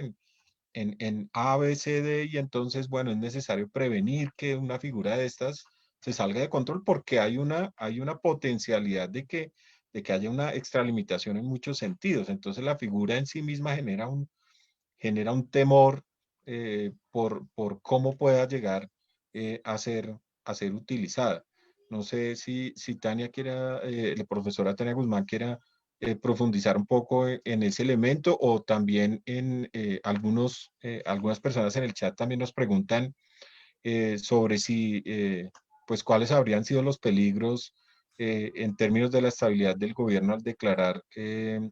en A, B, C, D, y entonces, bueno, es necesario prevenir que una figura de estas se salga de control porque hay una potencialidad de que haya una extralimitación en muchos sentidos. Entonces la figura en sí misma genera un temor por cómo pueda llegar a ser utilizada. No sé si Tania quiera, la profesora Tania Guzmán quiera profundizar un poco en ese elemento o también en algunas personas en el chat también nos preguntan sobre pues cuáles habrían sido los peligros en términos de la estabilidad del gobierno al declarar el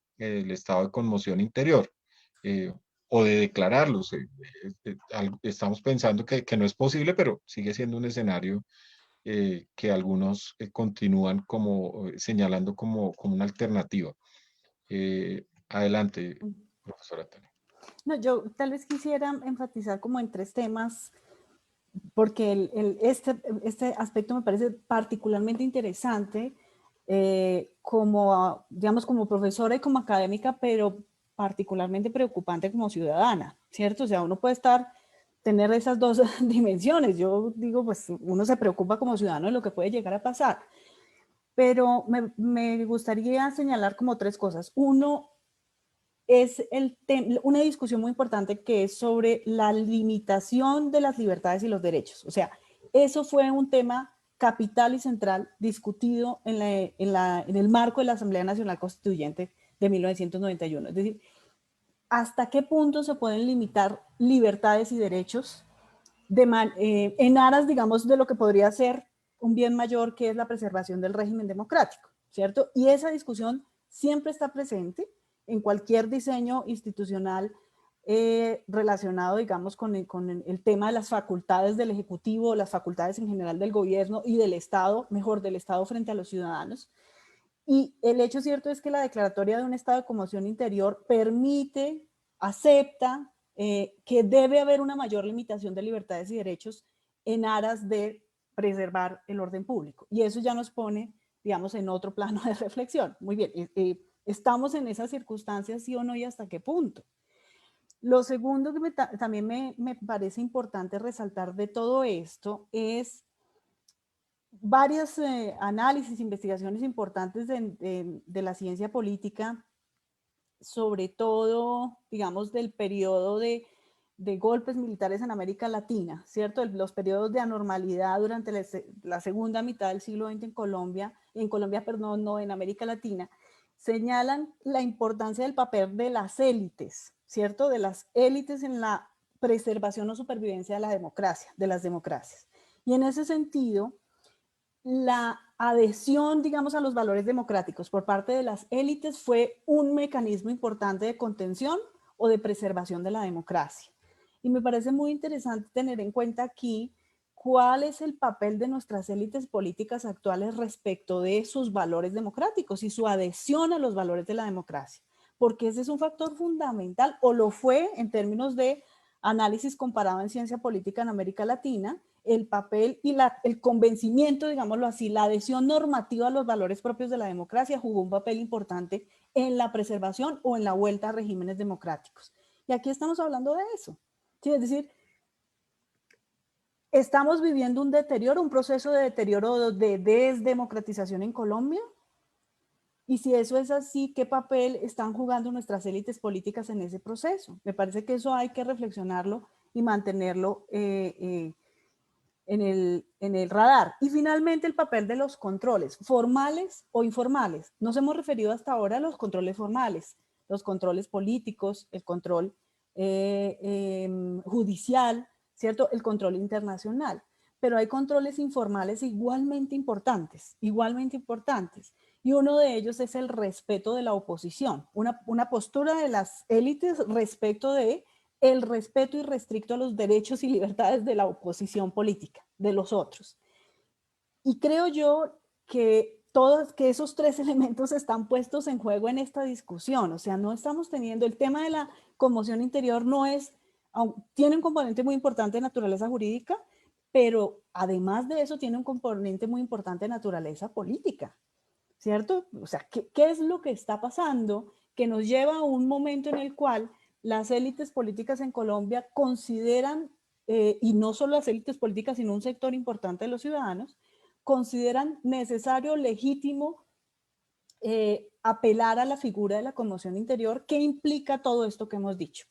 estado de conmoción interior o de declararlos. Estamos pensando que no es posible, pero sigue siendo un escenario que algunos continúan como señalando como una alternativa. Adelante, profesora Tania. No, yo tal vez quisiera enfatizar como en 3 temas, porque este aspecto me parece particularmente interesante como, digamos, como profesora y como académica, pero particularmente preocupante como ciudadana, ¿cierto? O sea, uno puede tener esas 2 dimensiones. Yo digo, pues uno se preocupa como ciudadano de lo que puede llegar a pasar. Pero me gustaría señalar como 3 cosas. Uno, es una discusión muy importante que es sobre la limitación de las libertades y los derechos. O sea, eso fue un tema capital y central discutido en el marco de la Asamblea Nacional Constituyente de 1991. Es decir, ¿hasta qué punto se pueden limitar libertades y derechos en aras, digamos, de lo que podría ser un bien mayor, que es la preservación del régimen democrático, ¿cierto? Y esa discusión siempre está presente en cualquier diseño institucional relacionado, digamos, con el tema de las facultades del Ejecutivo, las facultades en general del gobierno y del Estado, mejor, del Estado frente a los ciudadanos. Y el hecho cierto es que la declaratoria de un estado de conmoción interior permite, acepta que debe haber una mayor limitación de libertades y derechos en aras de preservar el orden público. Y eso ya nos pone, digamos, en otro plano de reflexión. Muy bien, ¿estamos en esas circunstancias, sí o no, y hasta qué punto? Lo segundo que también me parece importante resaltar de todo esto es varios análisis, investigaciones importantes de la ciencia política, sobre todo, digamos, del periodo de golpes militares en América Latina, ¿cierto? Los periodos de anormalidad durante la segunda mitad del siglo XX en Colombia, perdón, no, en América Latina, señalan la importancia del papel de las élites, ¿cierto? De las élites en la preservación o supervivencia de la democracia, de las democracias. Y en ese sentido, la adhesión, digamos, a los valores democráticos por parte de las élites fue un mecanismo importante de contención o de preservación de la democracia. Y me parece muy interesante tener en cuenta aquí cuál es el papel de nuestras élites políticas actuales respecto de sus valores democráticos y su adhesión a los valores de la democracia, porque ese es un factor fundamental, o lo fue en términos de análisis comparado en ciencia política en América Latina, el papel y el convencimiento, digámoslo así, la adhesión normativa a los valores propios de la democracia jugó un papel importante en la preservación o en la vuelta a regímenes democráticos. Y aquí estamos hablando de eso. ¿Sí? Es decir, estamos viviendo un deterioro, un proceso de deterioro de desdemocratización en Colombia. Y si eso es así, ¿qué papel están jugando nuestras élites políticas en ese proceso? Me parece que eso hay que reflexionarlo y mantenerlo en el radar. Y finalmente el papel de los controles, formales o informales. Nos hemos referido hasta ahora a los controles formales, los controles políticos, el control judicial, ¿cierto? El control internacional. Pero hay controles informales igualmente importantes, igualmente importantes. Y uno de ellos es el respeto de la oposición, una postura de las élites respecto de el respeto irrestricto a los derechos y libertades de la oposición política, de los otros. Y creo yo que esos tres elementos están puestos en juego en esta discusión. O sea, no estamos teniendo, el tema de la conmoción interior no es, tiene un componente muy importante de naturaleza jurídica, pero además de eso tiene un componente muy importante de naturaleza política, ¿cierto? O sea, ¿qué es lo que está pasando que nos lleva a un momento en el cual las élites políticas en Colombia consideran, y no solo las élites políticas, sino un sector importante de los ciudadanos, consideran necesario, legítimo, apelar a la figura de la conmoción interior? ¿Qué implica todo esto que hemos dicho?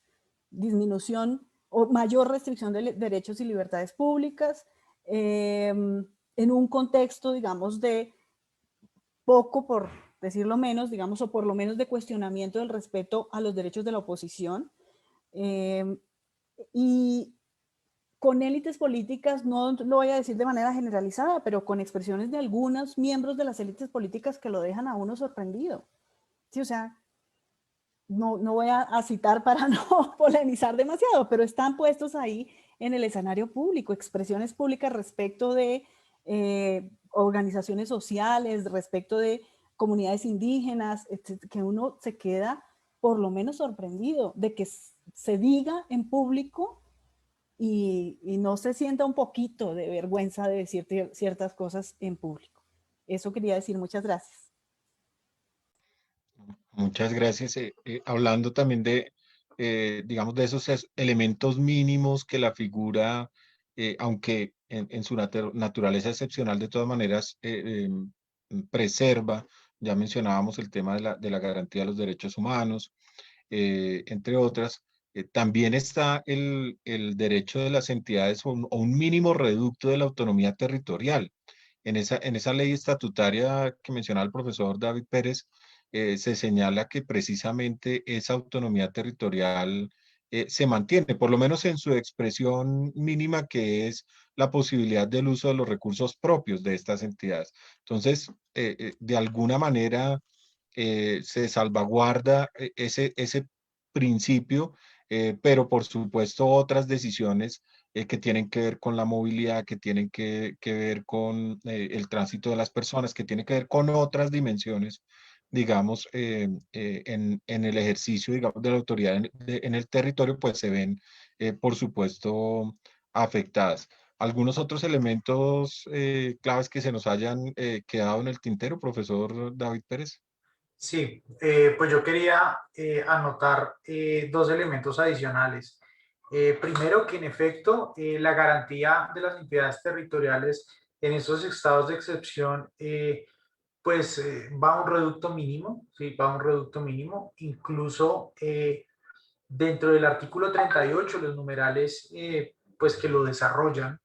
Disminución o mayor restricción de derechos y libertades públicas, en un contexto, digamos, de poco, por decirlo menos, digamos, o por lo menos de cuestionamiento del respeto a los derechos de la oposición. Y con élites políticas, no lo voy a decir de manera generalizada, pero con expresiones de algunos miembros de las élites políticas que lo dejan a uno sorprendido. Sí, o sea, no voy a citar para no polemizar demasiado, pero están puestos ahí en el escenario público, expresiones públicas respecto de organizaciones sociales, respecto de comunidades indígenas, que uno se queda por lo menos sorprendido de que se diga en público y no se sienta un poquito de vergüenza de decir ciertas cosas en público. Eso quería decir. Muchas gracias. Muchas gracias. Hablando también de, digamos, de esos elementos mínimos que la figura, aunque en su naturaleza excepcional, de todas maneras, preserva. Ya mencionábamos el tema de la garantía de los derechos humanos, entre otras. También está el derecho de las entidades a un mínimo reducto de la autonomía territorial. En esa ley estatutaria que mencionaba el profesor David Pérez, se señala que precisamente esa autonomía territorial se mantiene, por lo menos en su expresión mínima, que es la posibilidad del uso de los recursos propios de estas entidades. Entonces, de alguna manera se salvaguarda ese principio, pero por supuesto otras decisiones que tienen que ver con la movilidad, que tienen que ver con el tránsito de las personas, que tienen que ver con otras dimensiones, digamos, en el ejercicio, digamos, de la autoridad en el territorio, pues se ven, por supuesto, afectadas. ¿Algunos otros elementos claves que se nos hayan quedado en el tintero, profesor David Pérez? Sí, pues yo quería anotar dos elementos adicionales. Primero, que en efecto la garantía de las entidades territoriales en esos estados de excepción pues va a un reducto mínimo, ¿sí? Va a un reducto mínimo, incluso dentro del artículo 38, los numerales pues que lo desarrollan,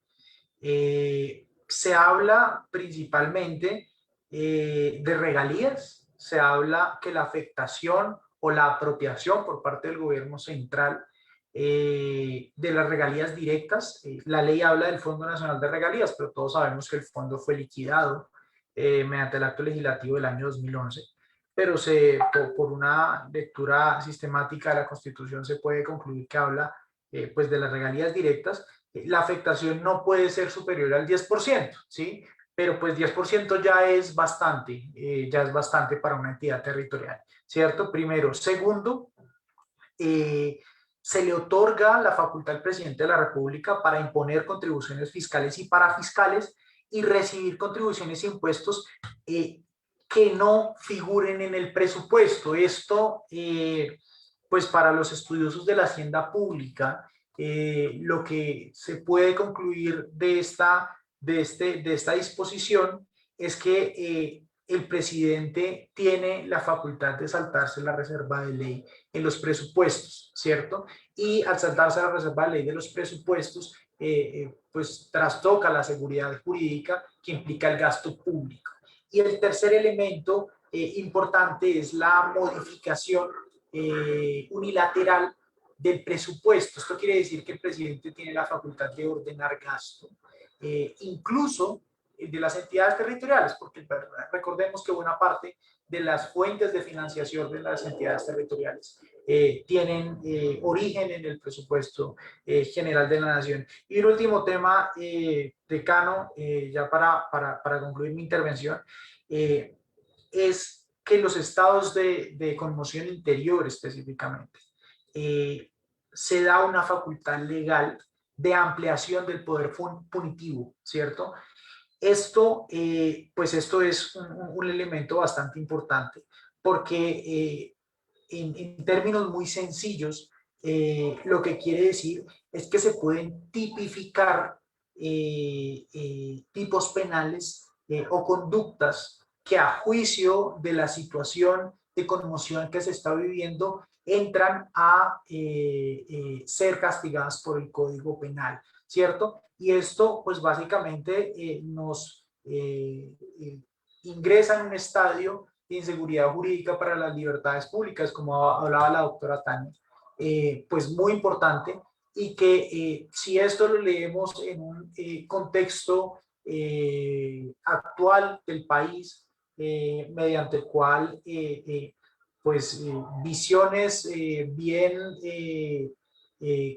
se habla principalmente de regalías, se habla que la afectación o la apropiación por parte del gobierno central de las regalías directas. La ley habla del Fondo Nacional de Regalías, pero todos sabemos que el fondo fue liquidado mediante el acto legislativo del año 2011, pero por una lectura sistemática de la Constitución se puede concluir que habla pues de las regalías directas. La afectación no puede ser superior al 10%, ¿sí? Pero pues 10% ya es bastante para una entidad territorial, ¿cierto? Primero. Segundo, se le otorga la facultad al presidente de la República para imponer contribuciones fiscales y parafiscales y recibir contribuciones e impuestos que no figuren en el presupuesto. Esto, pues para los estudiosos de la hacienda pública, lo que se puede concluir de esta disposición es que el presidente tiene la facultad de saltarse la reserva de ley en los presupuestos, ¿cierto? Y al saltarse la reserva de ley de los presupuestos, pues trastoca la seguridad jurídica que implica el gasto público. Y el tercer elemento importante es la modificación unilateral del presupuesto. Esto quiere decir que el presidente tiene la facultad de ordenar gasto, incluso de las entidades territoriales, porque recordemos que buena parte de las fuentes de financiación de las entidades territoriales tienen origen en el presupuesto general de la nación. Y el último tema, decano, ya para concluir mi intervención, es que los estados de conmoción interior específicamente, se da una facultad legal de ampliación del poder punitivo, ¿cierto? Esto, pues esto es un elemento bastante importante porque en términos muy sencillos, lo que quiere decir es que se pueden tipificar tipos penales o conductas que a juicio de la situación de conmoción que se está viviendo entran a ser castigadas por el Código Penal, ¿cierto? Y esto, pues básicamente nos ingresa en un estadio de inseguridad jurídica para las libertades públicas, como hablaba la doctora Tania, pues muy importante, y que si esto lo leemos en un contexto actual del país, mediante el cual pues visiones bien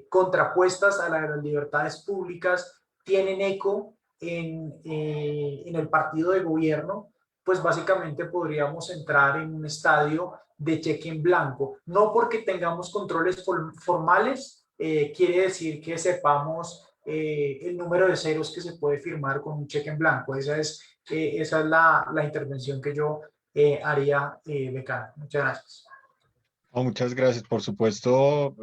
contrapuestas a las libertades públicas tienen eco en el partido de gobierno, pues básicamente podríamos entrar en un estadio de cheque en blanco. No porque tengamos controles formales, quiere decir que sepamos el número de ceros que se puede firmar con un cheque en blanco. Esa es la intervención que yo haría, decano. Muchas gracias. Oh, muchas gracias. Por supuesto,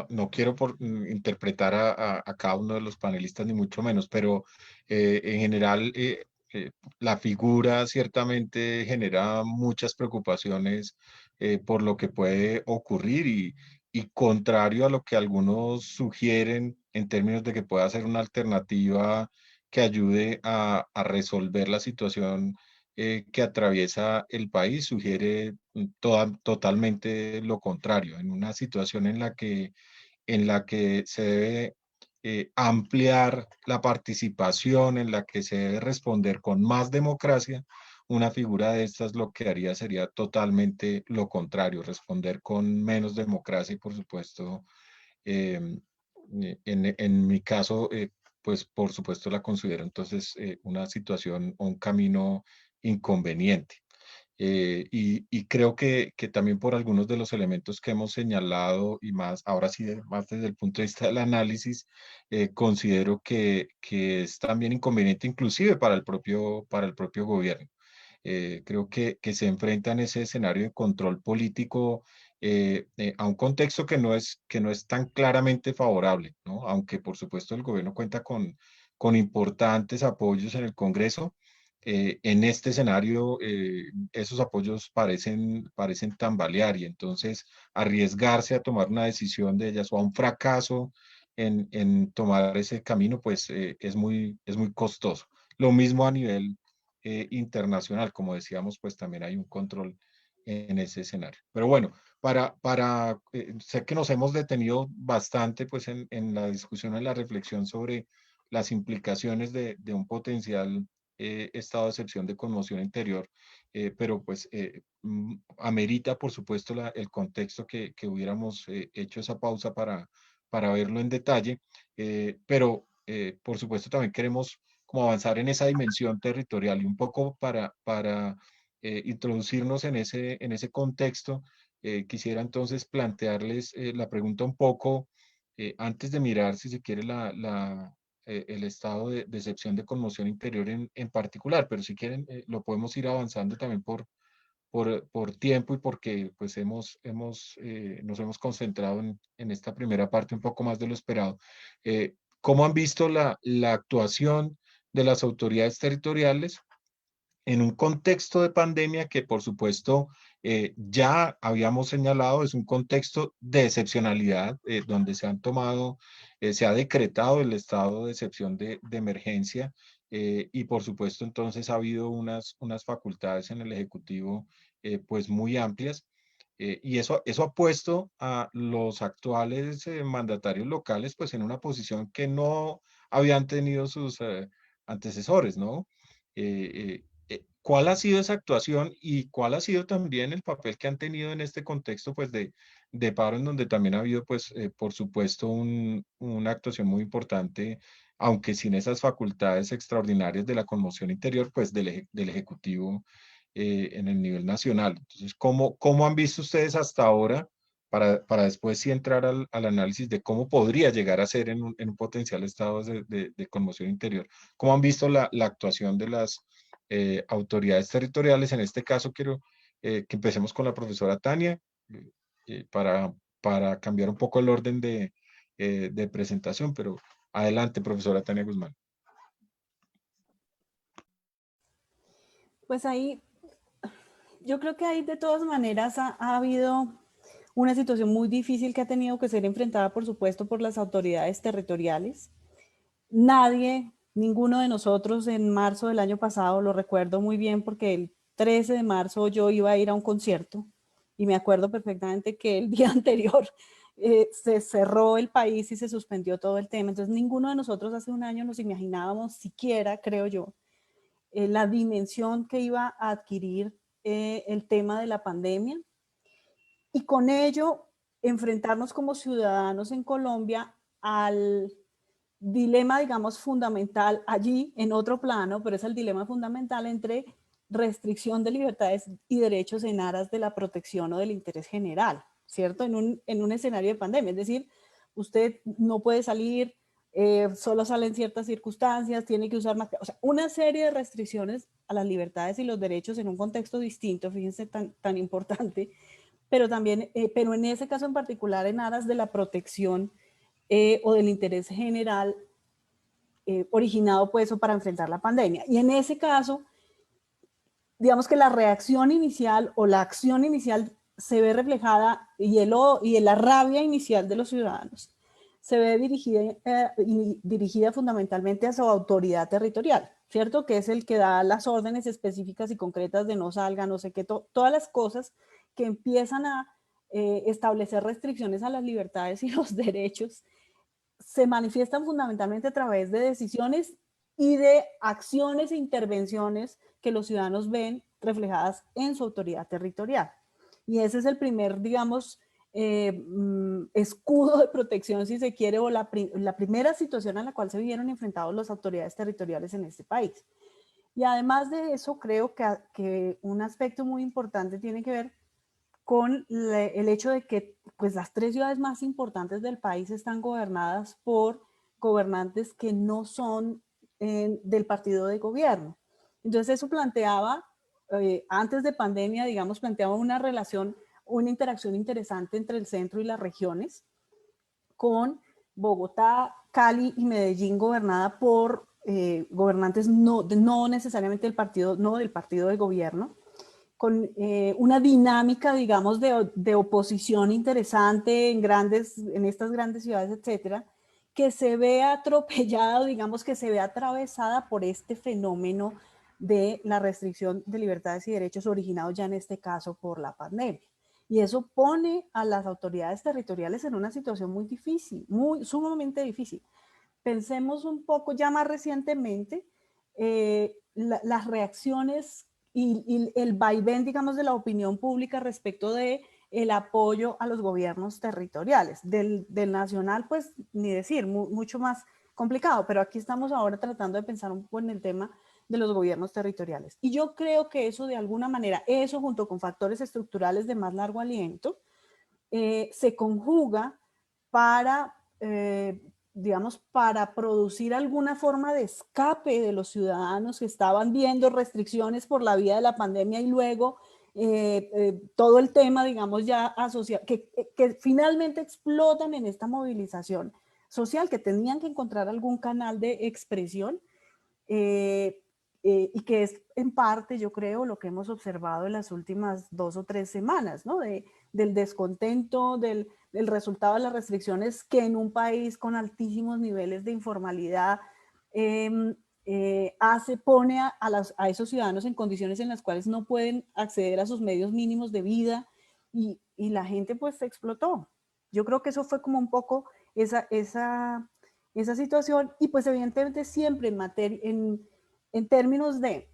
no quiero interpretar a cada uno de los panelistas, ni mucho menos, pero en general la figura ciertamente genera muchas preocupaciones por lo que puede ocurrir y contrario a lo que algunos sugieren en términos de que pueda ser una alternativa que ayude a resolver la situación que atraviesa el país, sugiere totalmente lo contrario, en una situación en la que se debe ampliar la participación, en la que se debe responder con más democracia. Una figura de estas lo que haría sería totalmente lo contrario, responder con menos democracia y por supuesto, en mi caso, pues por supuesto la considero entonces una situación o un camino inconveniente. Y creo que también por algunos de los elementos que hemos señalado y más, ahora sí, más desde el punto de vista del análisis, considero que es también inconveniente inclusive para el propio gobierno. Creo que se enfrenta en ese escenario de control político a un contexto que no es tan claramente favorable, ¿no? Aunque por supuesto el gobierno cuenta con importantes apoyos en el Congreso. En este escenario, esos apoyos parecen tambalear y entonces arriesgarse a tomar una decisión de ellas o a un fracaso en tomar ese camino, pues es muy costoso. Lo mismo a nivel internacional, como decíamos, pues también hay un control en ese escenario. Pero bueno, sé que nos hemos detenido bastante pues en la discusión, en la reflexión sobre las implicaciones de un potencial estado de excepción de conmoción interior, pero pues amerita, por supuesto, el contexto que hubiéramos hecho esa pausa para verlo en detalle, pero por supuesto también queremos como avanzar en esa dimensión territorial y un poco para introducirnos en ese contexto. Quisiera entonces plantearles la pregunta un poco, antes de mirar si se quiere el estado de excepción de conmoción interior en particular, pero si quieren lo podemos ir avanzando también por tiempo y porque pues nos hemos concentrado en esta primera parte un poco más de lo esperado. ¿Cómo han visto la actuación de las autoridades territoriales en un contexto de pandemia que, por supuesto, ya habíamos señalado, es un contexto de excepcionalidad, donde se ha decretado el estado de excepción de emergencia, y, por supuesto, entonces ha habido unas facultades en el Ejecutivo, pues muy amplias. Y eso ha puesto a los actuales mandatarios locales pues en una posición que no habían tenido sus antecesores, ¿no? ¿Cuál ha sido esa actuación y cuál ha sido también el papel que han tenido en este contexto pues de paro, en donde también ha habido pues por supuesto una actuación muy importante, aunque sin esas facultades extraordinarias de la conmoción interior pues del Ejecutivo en el nivel nacional? Entonces, ¿cómo han visto ustedes hasta ahora para después sí entrar al análisis de cómo podría llegar a ser en un potencial estado de conmoción interior? ¿Cómo han visto la actuación de las autoridades territoriales? En este caso, quiero que empecemos con la profesora Tania para cambiar un poco el orden de presentación, pero adelante, profesora Tania Guzmán. Pues ahí, yo creo que ahí de todas maneras ha habido una situación muy difícil que ha tenido que ser enfrentada, por supuesto, por las autoridades territoriales. Nadie, ninguno de nosotros en marzo del año pasado, lo recuerdo muy bien porque el 13 de marzo yo iba a ir a un concierto y me acuerdo perfectamente que el día anterior se cerró el país y se suspendió todo el tema. Entonces ninguno de nosotros hace un año nos imaginábamos siquiera, creo yo, la dimensión que iba a adquirir el tema de la pandemia y con ello enfrentarnos como ciudadanos en Colombia al dilema, digamos, fundamental allí en otro plano, pero es el dilema fundamental entre restricción de libertades y derechos en aras de la protección o del interés general, ¿cierto? En un escenario de pandemia, es decir, usted no puede salir, solo sale en ciertas circunstancias, tiene que usar más, o sea, una serie de restricciones a las libertades y los derechos en un contexto distinto, fíjense, tan importante, pero también, pero en ese caso en particular en aras de la protección o del interés general originado pues para enfrentar la pandemia. Y en ese caso, digamos que la reacción inicial o la acción inicial se ve reflejada y la rabia inicial de los ciudadanos se ve dirigida fundamentalmente a su autoridad territorial, ¿cierto? Que es el que da las órdenes específicas y concretas de no salga, no sé qué, todas las cosas que empiezan a establecer restricciones a las libertades y los derechos se manifiestan fundamentalmente a través de decisiones y de acciones e intervenciones que los ciudadanos ven reflejadas en su autoridad territorial. Y ese es el primer, digamos, escudo de protección, si se quiere, o la primera situación a la cual se vieron enfrentados las autoridades territoriales en este país. Y además de eso, creo que un aspecto muy importante tiene que ver con el hecho de que pues, las 3 ciudades más importantes del país están gobernadas por gobernantes que no son del partido de gobierno. Entonces eso planteaba, antes de pandemia, digamos, planteaba una relación, una interacción interesante entre el centro y las regiones, con Bogotá, Cali y Medellín gobernada por gobernantes no necesariamente del partido, no del partido de gobierno, con una dinámica, digamos, de oposición interesante en estas grandes ciudades, etcétera, que se ve atropellada, digamos, que se ve atravesada por este fenómeno de la restricción de libertades y derechos originados ya en este caso por la pandemia. Y eso pone a las autoridades territoriales en una situación muy difícil, sumamente difícil. Pensemos un poco ya más recientemente las reacciones y el vaivén, digamos, de la opinión pública respecto de el apoyo a los gobiernos territoriales. Del nacional, pues, ni decir, mucho más complicado, pero aquí estamos ahora tratando de pensar un poco en el tema de los gobiernos territoriales. Y yo creo que eso de alguna manera, eso junto con factores estructurales de más largo aliento, se conjuga para digamos, para producir alguna forma de escape de los ciudadanos que estaban viendo restricciones por la vía de la pandemia y luego todo el tema, digamos, ya asociado, que finalmente explotan en esta movilización social, que tenían que encontrar algún canal de expresión y que es en parte, yo creo, lo que hemos observado en las últimas 2 o 3 semanas, ¿no? Del descontento, del resultado de las restricciones que en un país con altísimos niveles de informalidad pone a esos ciudadanos en condiciones en las cuales no pueden acceder a sus medios mínimos de vida y la gente pues explotó. Yo creo que eso fue como un poco esa situación, y pues evidentemente siempre en términos de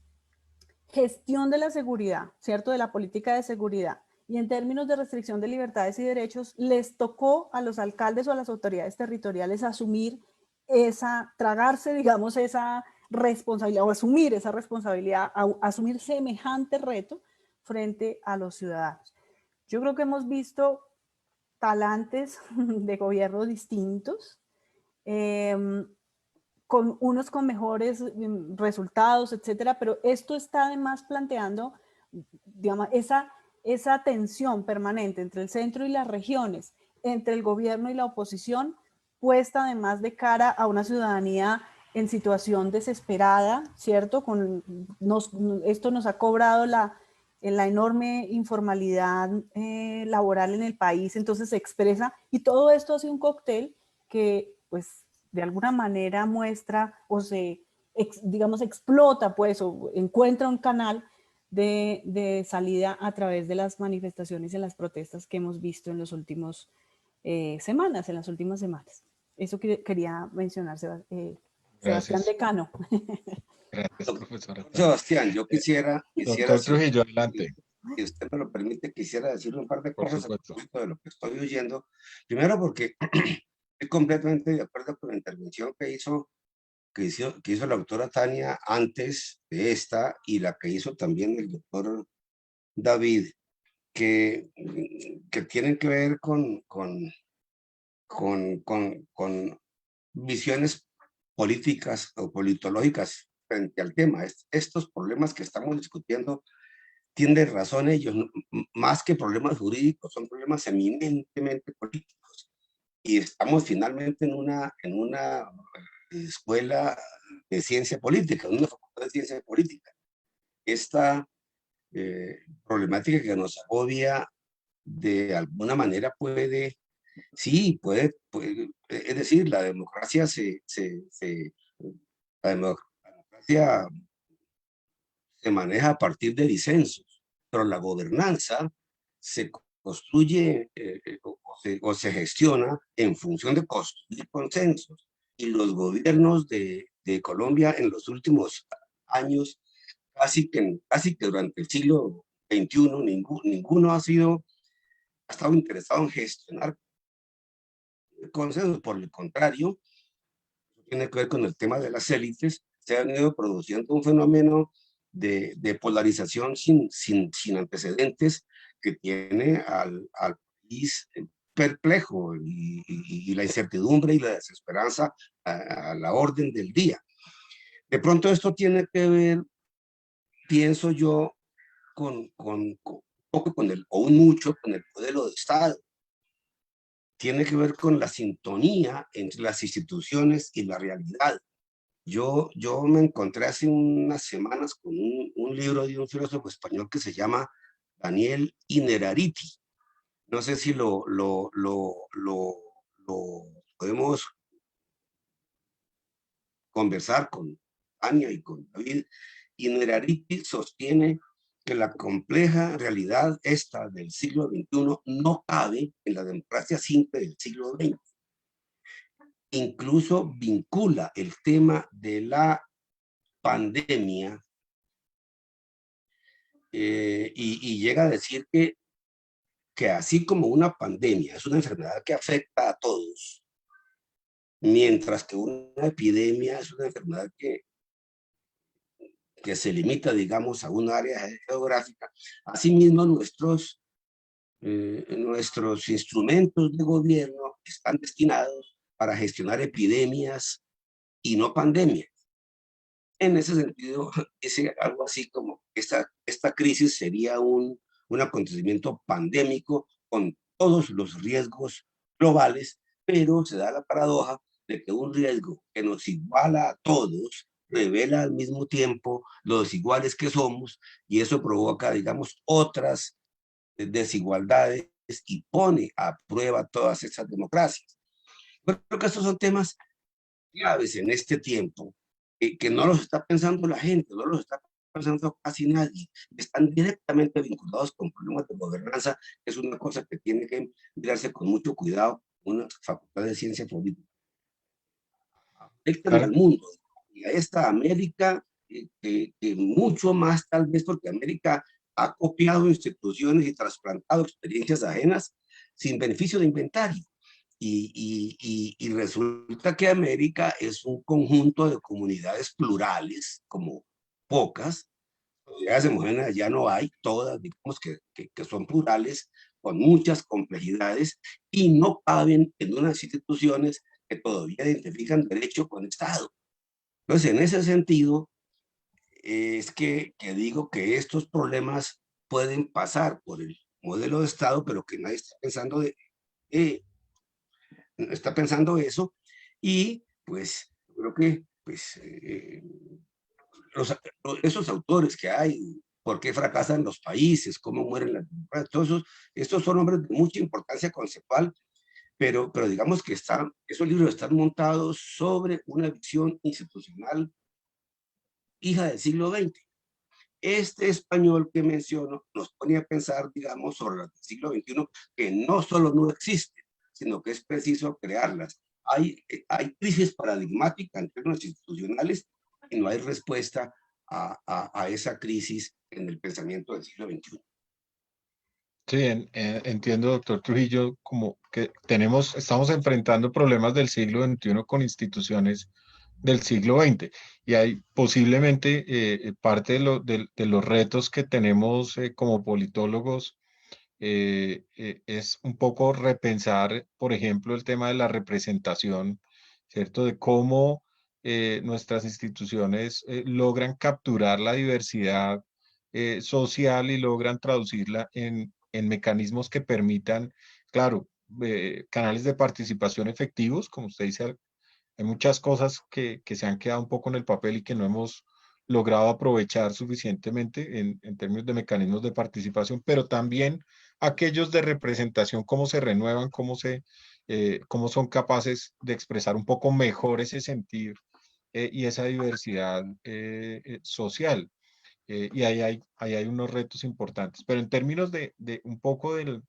gestión de la seguridad, ¿cierto? De la política de seguridad, y en términos de restricción de libertades y derechos, les tocó a los alcaldes o a las autoridades territoriales asumir tragarse, digamos, esa responsabilidad, o asumir esa responsabilidad, asumir semejante reto frente a los ciudadanos. Yo creo que hemos visto talantes de gobiernos distintos, unos con mejores resultados, etcétera, pero esto está además planteando, digamos, esa tensión permanente entre el centro y las regiones, entre el gobierno y la oposición, puesta además de cara a una ciudadanía en situación desesperada, ¿cierto? Esto nos ha cobrado la enorme informalidad laboral en el país, entonces se expresa, y todo esto hace un cóctel que, pues, de alguna manera muestra o digamos, explota, pues, o encuentra un canal de salida a través de las manifestaciones y las protestas que hemos visto en las últimas semanas. Eso quería mencionar, Sebastián Decano. Gracias, profesora. Sebastián, yo quisiera Doctor Trujillo, adelante. Si usted me lo permite, quisiera decirle un par de Por cosas supuesto. de lo que estoy oyendo. Primero, porque estoy completamente de acuerdo con la intervención que hizo la doctora Tania antes de esta, y la que hizo también el doctor David, que tienen que ver con visiones políticas o politológicas frente al tema. Estos problemas que estamos discutiendo tienen razón ellos, más que problemas jurídicos, son problemas eminentemente políticos. Y estamos finalmente en una escuela de ciencia política, en una facultad de ciencia política. Esta problemática que nos agobia de alguna manera puede, es decir, la democracia la democracia se maneja a partir de disensos, pero la gobernanza se construye o se gestiona en función de construir consensos. Y los gobiernos de Colombia en los últimos años, casi que durante el siglo XXI, ninguno ha estado interesado en gestionar consensos. Por el contrario, tiene que ver con el tema de las élites. Se ha venido produciendo un fenómeno de polarización sin antecedentes, que tiene al país perplejo, y la incertidumbre y la desesperanza a la orden del día. De pronto esto tiene que ver, pienso yo, mucho con el modelo de Estado. Tiene que ver con la sintonía entre las instituciones y la realidad. Yo me encontré hace unas semanas con un libro de un filósofo español que se llama Daniel Innerarity. No sé si lo podemos conversar con Ania y con David. Innerarity sostiene que la compleja realidad esta del siglo XXI no cabe en la democracia simple del siglo XX. Incluso vincula el tema de la pandemia y llega a decir que así como una pandemia es una enfermedad que afecta a todos, mientras que una epidemia es una enfermedad que se limita, digamos, a un área geográfica, asimismo nuestros instrumentos de gobierno están destinados para gestionar epidemias y no pandemias. En ese sentido, dice algo así como esta crisis sería un acontecimiento pandémico con todos los riesgos globales, pero se da la paradoja de que un riesgo que nos iguala a todos revela al mismo tiempo lo desiguales que somos, y eso provoca, digamos, otras desigualdades y pone a prueba todas esas democracias. Yo creo que estos son temas claves en este tiempo, que no los está pensando la gente, no los está pensando casi nadie. Están directamente vinculados con problemas de gobernanza, que es una cosa que tiene que mirarse con mucho cuidado, una facultad de ciencia política. Afectan al mundo y a esta América, que mucho más tal vez porque América ha copiado instituciones y trasplantado experiencias ajenas sin beneficio de inventario. Y resulta que América es un conjunto de comunidades plurales, como pocas, comunidades homogéneas ya no hay, todas digamos que son plurales, con muchas complejidades, y no caben en unas instituciones que todavía identifican derecho con Estado. Entonces, en ese sentido, es que digo que estos problemas pueden pasar por el modelo de Estado, pero que nadie está pensando eso, y pues creo que pues, los, esos autores que hay, por qué fracasan los países, cómo mueren las democracias, todos estos son hombres de mucha importancia conceptual, pero digamos que esos libros están montados sobre una visión institucional hija del siglo XX. Este español que menciono nos pone a pensar, digamos, sobre el siglo XXI, que no solo no existen, sino que es preciso crearlas. Hay crisis paradigmática en términos institucionales y no hay respuesta a esa crisis en el pensamiento del siglo XXI. Sí, entiendo, doctor Trujillo, como que estamos enfrentando problemas del siglo XXI con instituciones del siglo XX y hay posiblemente parte de los retos que tenemos como politólogos es un poco repensar, por ejemplo, el tema de la representación, ¿cierto? De cómo nuestras instituciones logran capturar la diversidad social y logran traducirla en mecanismos que permitan, claro, canales de participación efectivos, como usted dice, hay muchas cosas que se han quedado un poco en el papel y que no hemos logrado aprovechar suficientemente en términos de mecanismos de participación, pero también aquellos de representación, cómo se renuevan, cómo son capaces de expresar un poco mejor ese sentir y esa diversidad social. Y ahí hay unos retos importantes. Pero en términos de un poco de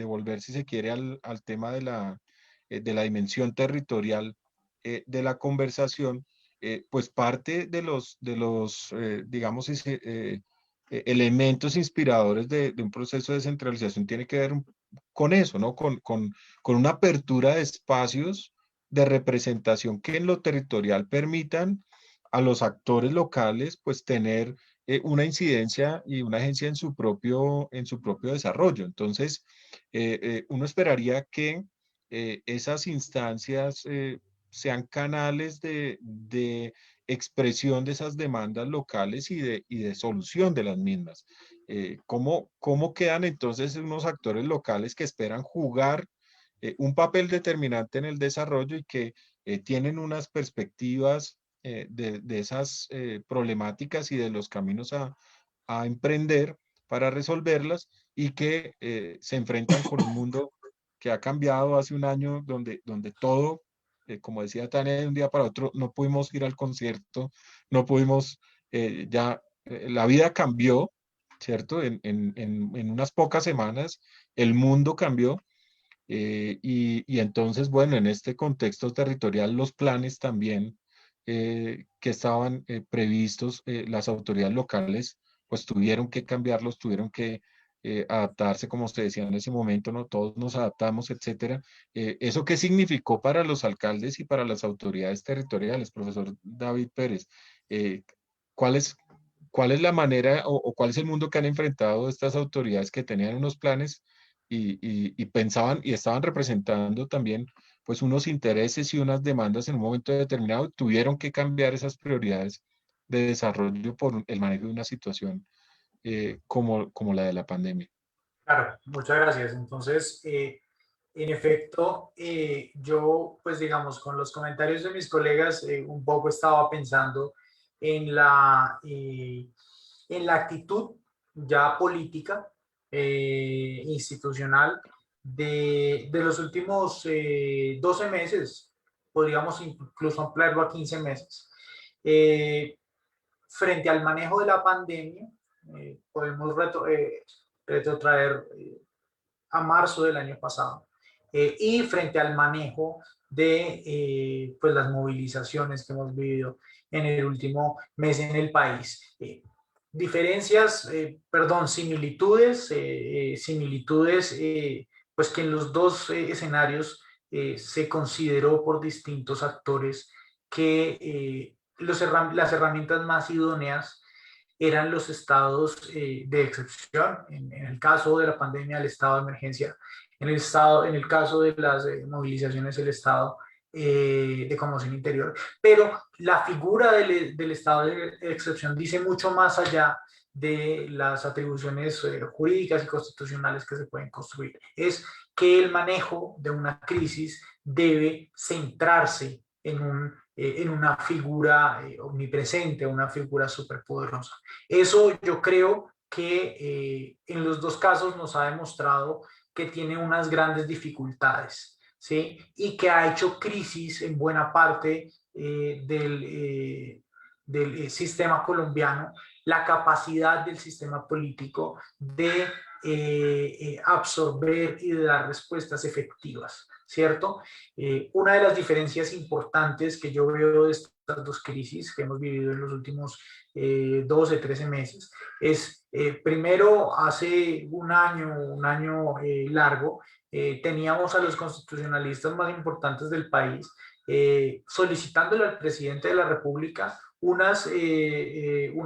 volver, si se quiere, al tema de la dimensión territorial de la conversación, pues parte de los digamos, elementos inspiradores de un proceso de descentralización tiene que ver con eso, ¿no? Con una apertura de espacios de representación que en lo territorial permitan a los actores locales, pues tener una incidencia y una agencia en su propio desarrollo. Entonces, uno esperaría que esas instancias sean canales de expresión de esas demandas locales y de solución de las mismas. ¿Cómo quedan entonces unos actores locales que esperan jugar un papel determinante en el desarrollo y que tienen unas perspectivas de esas problemáticas y de los caminos a emprender para resolverlas y que se enfrentan con un mundo que ha cambiado hace un año donde todo, como decía Tania, de un día para otro no pudimos ir al concierto, no pudimos, la vida cambió, ¿cierto? En unas pocas semanas el mundo cambió y entonces, bueno, en este contexto territorial los planes también que estaban previstos, las autoridades locales, pues tuvieron que cambiarlos, tuvieron que adaptarse, como usted decía en ese momento, ¿no? Todos nos adaptamos, etcétera. ¿Eso qué significó para los alcaldes y para las autoridades territoriales, profesor David Pérez? Eh, ¿cuál es, ¿Cuál es la manera o cuál es el mundo que han enfrentado estas autoridades que tenían unos planes y pensaban y estaban representando también pues unos intereses y unas demandas en un momento determinado, tuvieron que cambiar esas prioridades de desarrollo por el manejo de una situación como la de la pandemia? Claro, muchas gracias. Entonces, en efecto, yo, pues digamos, con los comentarios de mis colegas, un poco estaba pensando en en la actitud ya política, institucional, de los últimos 12 meses, podríamos incluso ampliarlo a 15 meses. frente al manejo de la pandemia, podemos retrotraer a marzo del año pasado, y frente al manejo de pues las movilizaciones que hemos vivido en el último mes en el país. Similitudes, pues que en los dos escenarios se consideró por distintos actores que las herramientas más idóneas eran los estados de excepción, en el caso de la pandemia, el estado de emergencia, en el caso de las movilizaciones, el estado de conmoción interior. Pero la figura del estado de excepción dice mucho más allá de las atribuciones jurídicas y constitucionales que se pueden construir. Es que el manejo de una crisis debe centrarse en una figura omnipresente, una figura superpoderosa. Eso yo creo que en los dos casos nos ha demostrado que tiene unas grandes dificultades, ¿sí? Y que ha hecho crisis en buena parte del sistema colombiano, la capacidad del sistema político de absorber y de dar respuestas efectivas, ¿cierto? Una de las diferencias importantes que yo veo de estas dos crisis que hemos vivido en los últimos 12, 13 meses es, primero, hace un año largo, teníamos a los constitucionalistas más importantes del país solicitándole al presidente de la República una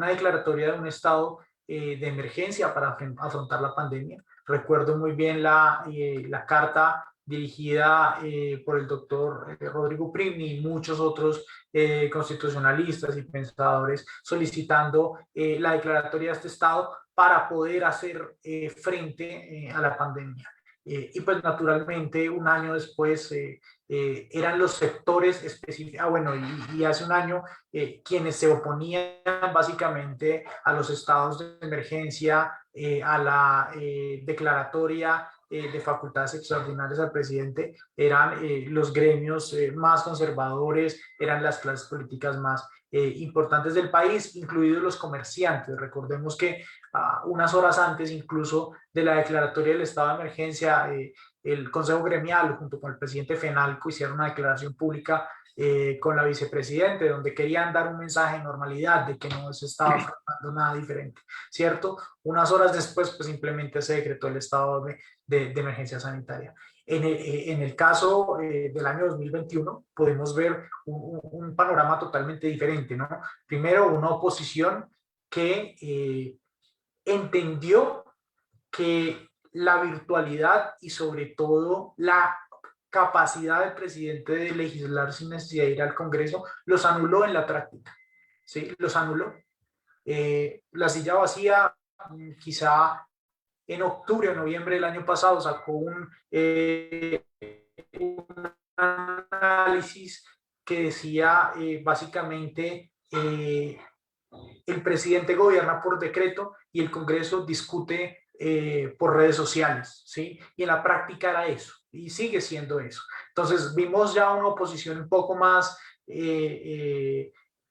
declaratoria de un estado de emergencia para afrontar la pandemia. Recuerdo muy bien la carta dirigida por el doctor Rodrigo Primi y muchos otros constitucionalistas y pensadores solicitando la declaratoria de este estado para poder hacer frente a la pandemia. Y pues naturalmente un año después eran los sectores específicos, y hace un año quienes se oponían básicamente a los estados de emergencia, a la declaratoria de facultades extraordinarias al presidente, eran los gremios más conservadores, eran las clases políticas más importantes del país, incluidos los comerciantes. Recordemos que unas horas antes incluso de la declaratoria del estado de emergencia, el Consejo Gremial junto con el presidente Fenalco hicieron una declaración pública con la vicepresidente, donde querían dar un mensaje de normalidad, de que no se estaba afrontando nada diferente, ¿cierto? Unas horas después, pues simplemente se decretó el estado de emergencia sanitaria. En el caso del año 2021, podemos ver un panorama totalmente diferente, ¿no? Primero, una oposición que entendió que la virtualidad y sobre todo la capacidad del presidente de legislar sin necesidad de ir al Congreso los anuló en la práctica, ¿sí? Los anuló. La silla vacía, quizá en octubre o noviembre del año pasado, sacó un análisis que decía básicamente el presidente gobierna por decreto y el Congreso discute por redes sociales, ¿sí? Y en la práctica era eso, y sigue siendo eso. Entonces vimos ya una oposición un poco más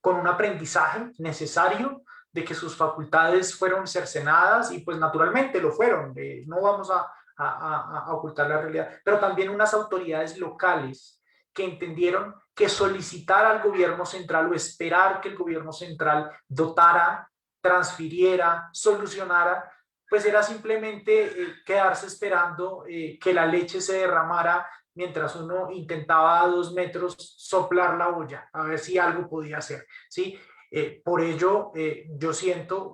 con un aprendizaje necesario de que sus facultades fueron cercenadas y pues naturalmente lo fueron, no vamos a ocultar la realidad, pero también unas autoridades locales que entendieron que solicitar al gobierno central o esperar que el gobierno central dotara, transfiriera, solucionara, pues era simplemente quedarse esperando que la leche se derramara mientras uno intentaba a 2 metros soplar la olla, a ver si algo podía hacer, ¿sí? Por ello, yo siento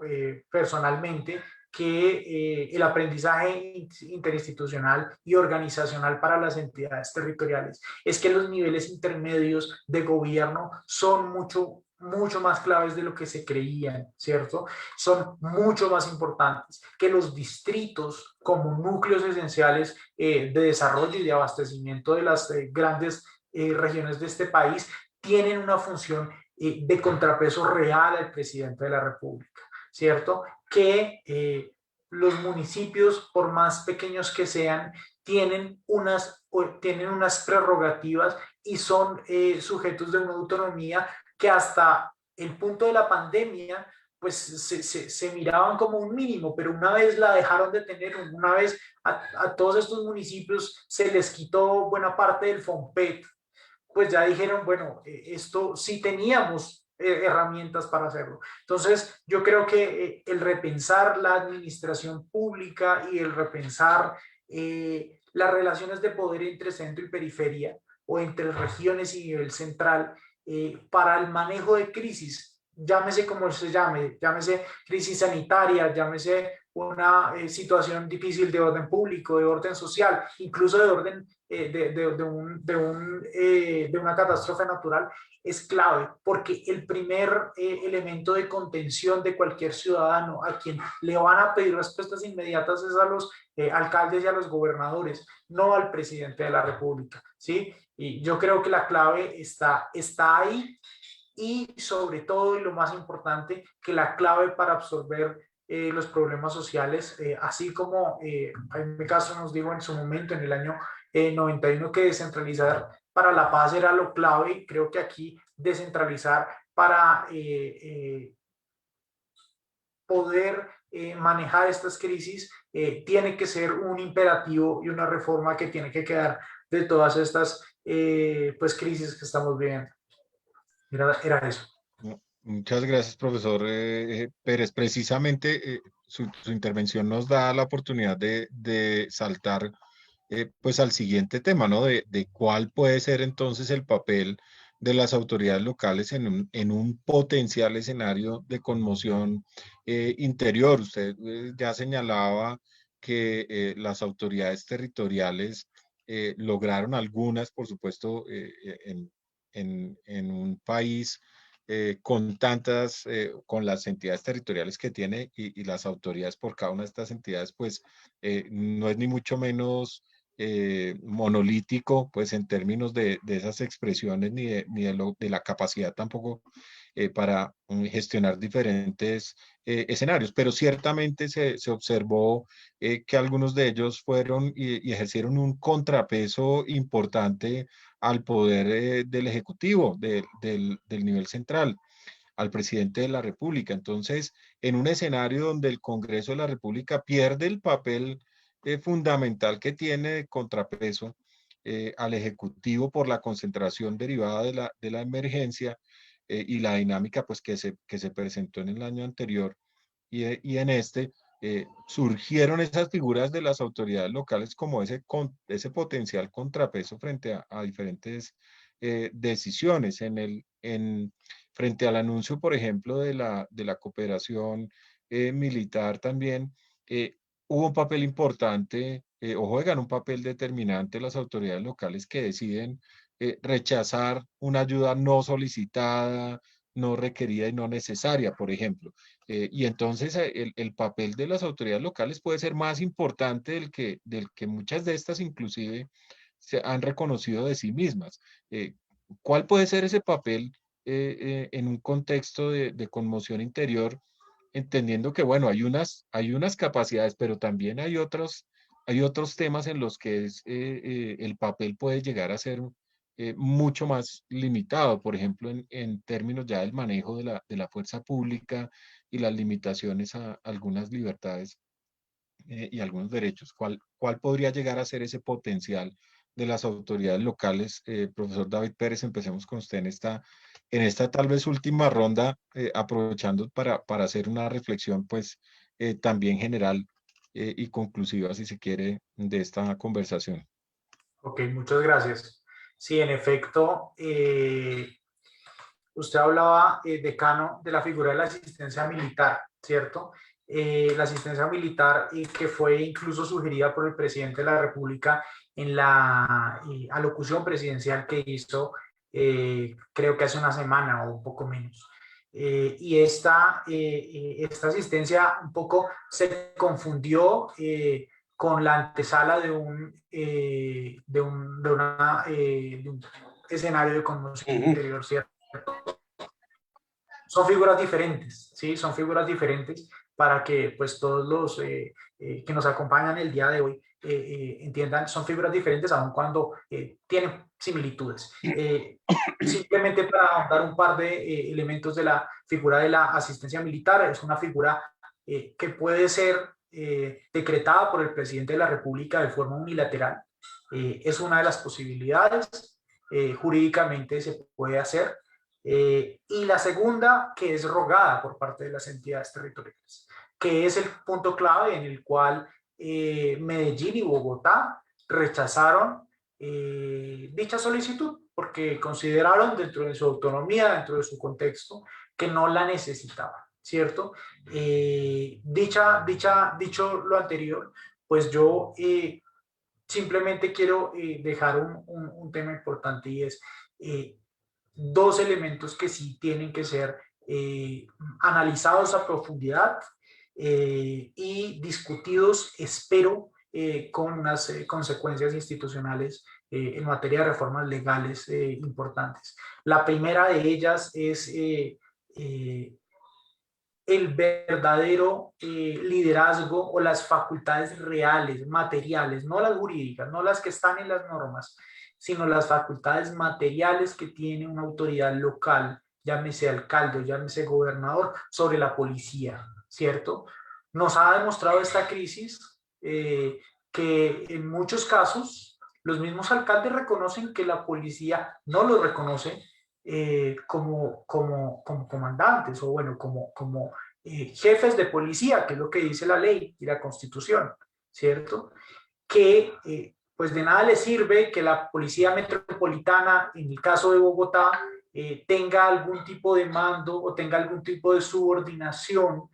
personalmente que el aprendizaje interinstitucional y organizacional para las entidades territoriales es que los niveles intermedios de gobierno son mucho más claves de lo que se creían, ¿cierto? Son mucho más importantes que los distritos como núcleos esenciales de desarrollo y de abastecimiento de las grandes regiones de este país tienen una función de contrapeso real al presidente de la República, ¿cierto? Que los municipios, por más pequeños que sean, tienen unas prerrogativas y son sujetos de una autonomía que hasta el punto de la pandemia, pues se miraban como un mínimo, pero una vez la dejaron de tener, una vez a todos estos municipios se les quitó buena parte del FOMPET, pues ya dijeron, bueno, esto sí teníamos herramientas para hacerlo. Entonces, yo creo que el repensar la administración pública y el repensar las relaciones de poder entre centro y periferia o entre regiones y nivel central para el manejo de crisis, llámese como se llame, llámese crisis sanitaria, llámese una situación difícil de orden público, de orden social, incluso de orden de una catástrofe natural, es clave, porque el primer elemento de contención de cualquier ciudadano a quien le van a pedir respuestas inmediatas es a los alcaldes y a los gobernadores, no al presidente de la República, ¿sí? Y yo creo que la clave está ahí, y sobre todo, y lo más importante, que la clave para absorber los problemas sociales, así como en mi caso nos dijo en su momento, en el año 91, que descentralizar para la paz era lo clave. Creo que aquí descentralizar para poder manejar estas crisis tiene que ser un imperativo y una reforma que tiene que quedar de todas estas pues crisis que estamos viviendo. Era eso. Muchas gracias, profesor Pérez. Precisamente su intervención nos da la oportunidad de saltar pues al siguiente tema, ¿no? De cuál puede ser entonces el papel de las autoridades locales en un potencial escenario de conmoción interior. Usted ya señalaba que las autoridades territoriales lograron algunas, por supuesto, en un país con las entidades territoriales que tiene y las autoridades por cada una de estas entidades, pues no es ni mucho menos monolítico, pues en términos de esas expresiones, ni de la capacidad tampoco para gestionar diferentes escenarios, pero ciertamente se observó que algunos de ellos fueron y ejercieron un contrapeso importante al poder del Ejecutivo, del nivel central, al presidente de la República. Entonces, en un escenario donde el Congreso de la República pierde el papel fundamental que tiene de contrapeso al Ejecutivo por la concentración derivada de la emergencia y la dinámica pues, que se presentó en el año anterior y en este, surgieron esas figuras de las autoridades locales como ese potencial contrapeso frente a diferentes decisiones. Frente al anuncio, por ejemplo, de la cooperación militar también, hubo un papel importante o juegan un papel determinante las autoridades locales que deciden rechazar una ayuda no solicitada, no requerida y no necesaria, por ejemplo. Y entonces el papel de las autoridades locales puede ser más importante del que muchas de estas inclusive se han reconocido de sí mismas. ¿Cuál puede ser ese papel en un contexto de conmoción interior, entendiendo que, bueno, hay unas capacidades, pero también hay otros temas en los que el papel puede llegar a ser mucho más limitado, por ejemplo, en términos ya del manejo de la fuerza pública y las limitaciones a algunas libertades y algunos derechos? ¿Cuál podría llegar a ser ese potencial de las autoridades locales? Profesor David Pérez, empecemos con usted en esta tal vez última ronda, aprovechando para hacer una reflexión pues también general y conclusiva, si se quiere, de esta conversación. Ok, muchas gracias. Sí, en efecto, usted hablaba, decano, de la figura de la asistencia militar, ¿cierto? La asistencia militar que fue incluso sugerida por el presidente de la República en la alocución presidencial que hizo, creo que hace una semana o un poco menos. Y esta asistencia un poco se confundió con la antesala de un escenario de conmoción interior, ¿cierto? Son figuras diferentes, ¿sí? Son figuras diferentes para que pues todos los que nos acompañan el día de hoy entiendan, son figuras diferentes aun cuando tienen similitudes. Simplemente para ahondar un par de elementos de la figura de la asistencia militar, es una figura que puede ser decretada por el presidente de la República de forma unilateral. Es una de las posibilidades, jurídicamente se puede hacer. Y la segunda, que es rogada por parte de las entidades territoriales, que es el punto clave en el cual Medellín y Bogotá rechazaron dicha solicitud porque consideraron dentro de su autonomía, dentro de su contexto, que no la necesitaban, ¿cierto? Dicho lo anterior, pues yo simplemente quiero dejar un tema importante, y es dos elementos que sí tienen que ser analizados a profundidad y discutidos, espero, con unas consecuencias institucionales en materia de reformas legales importantes. La primera de ellas es el verdadero liderazgo o las facultades reales, materiales, no las jurídicas, no las que están en las normas, sino las facultades materiales que tiene una autoridad local, llámese alcalde, llámese gobernador, sobre la policía, ¿cierto? Nos ha demostrado esta crisis que en muchos casos los mismos alcaldes reconocen que la policía no los reconoce como comandantes, o bueno, como jefes de policía, que es lo que dice la ley y la Constitución, ¿cierto? Que pues de nada le sirve que la policía metropolitana, en el caso de Bogotá, tenga algún tipo de mando o tenga algún tipo de subordinación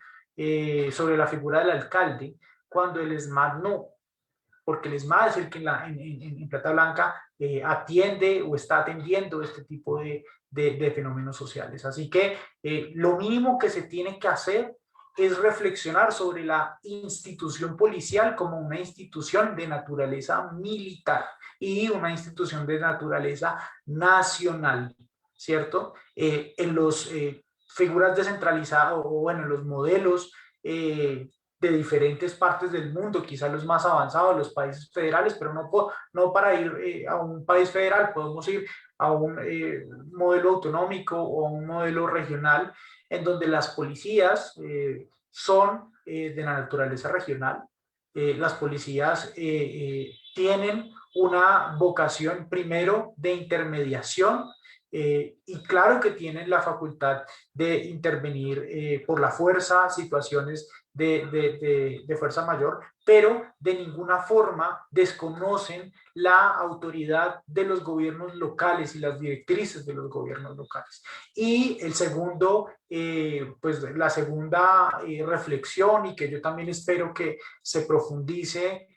sobre la figura del alcalde, cuando el ESMAD no, porque el ESMAD es el que en Plata Blanca atiende o está atendiendo este tipo de fenómenos sociales. Así que lo mínimo que se tiene que hacer es reflexionar sobre la institución policial como una institución de naturaleza militar y una institución de naturaleza nacional, ¿cierto? En los figuras descentralizadas, o bueno, en los modelos de diferentes partes del mundo, quizás los más avanzados, los países federales, pero no para ir a un país federal, podemos ir a un modelo autonómico o a un modelo regional, en donde las policías son de la naturaleza regional. Las policías tienen una vocación primero de intermediación, y claro que tienen la facultad de intervenir por la fuerza, situaciones de fuerza mayor, pero de ninguna forma desconocen la autoridad de los gobiernos locales y las directrices de los gobiernos locales. Y el segundo, pues la segunda reflexión, y que yo también espero que se profundice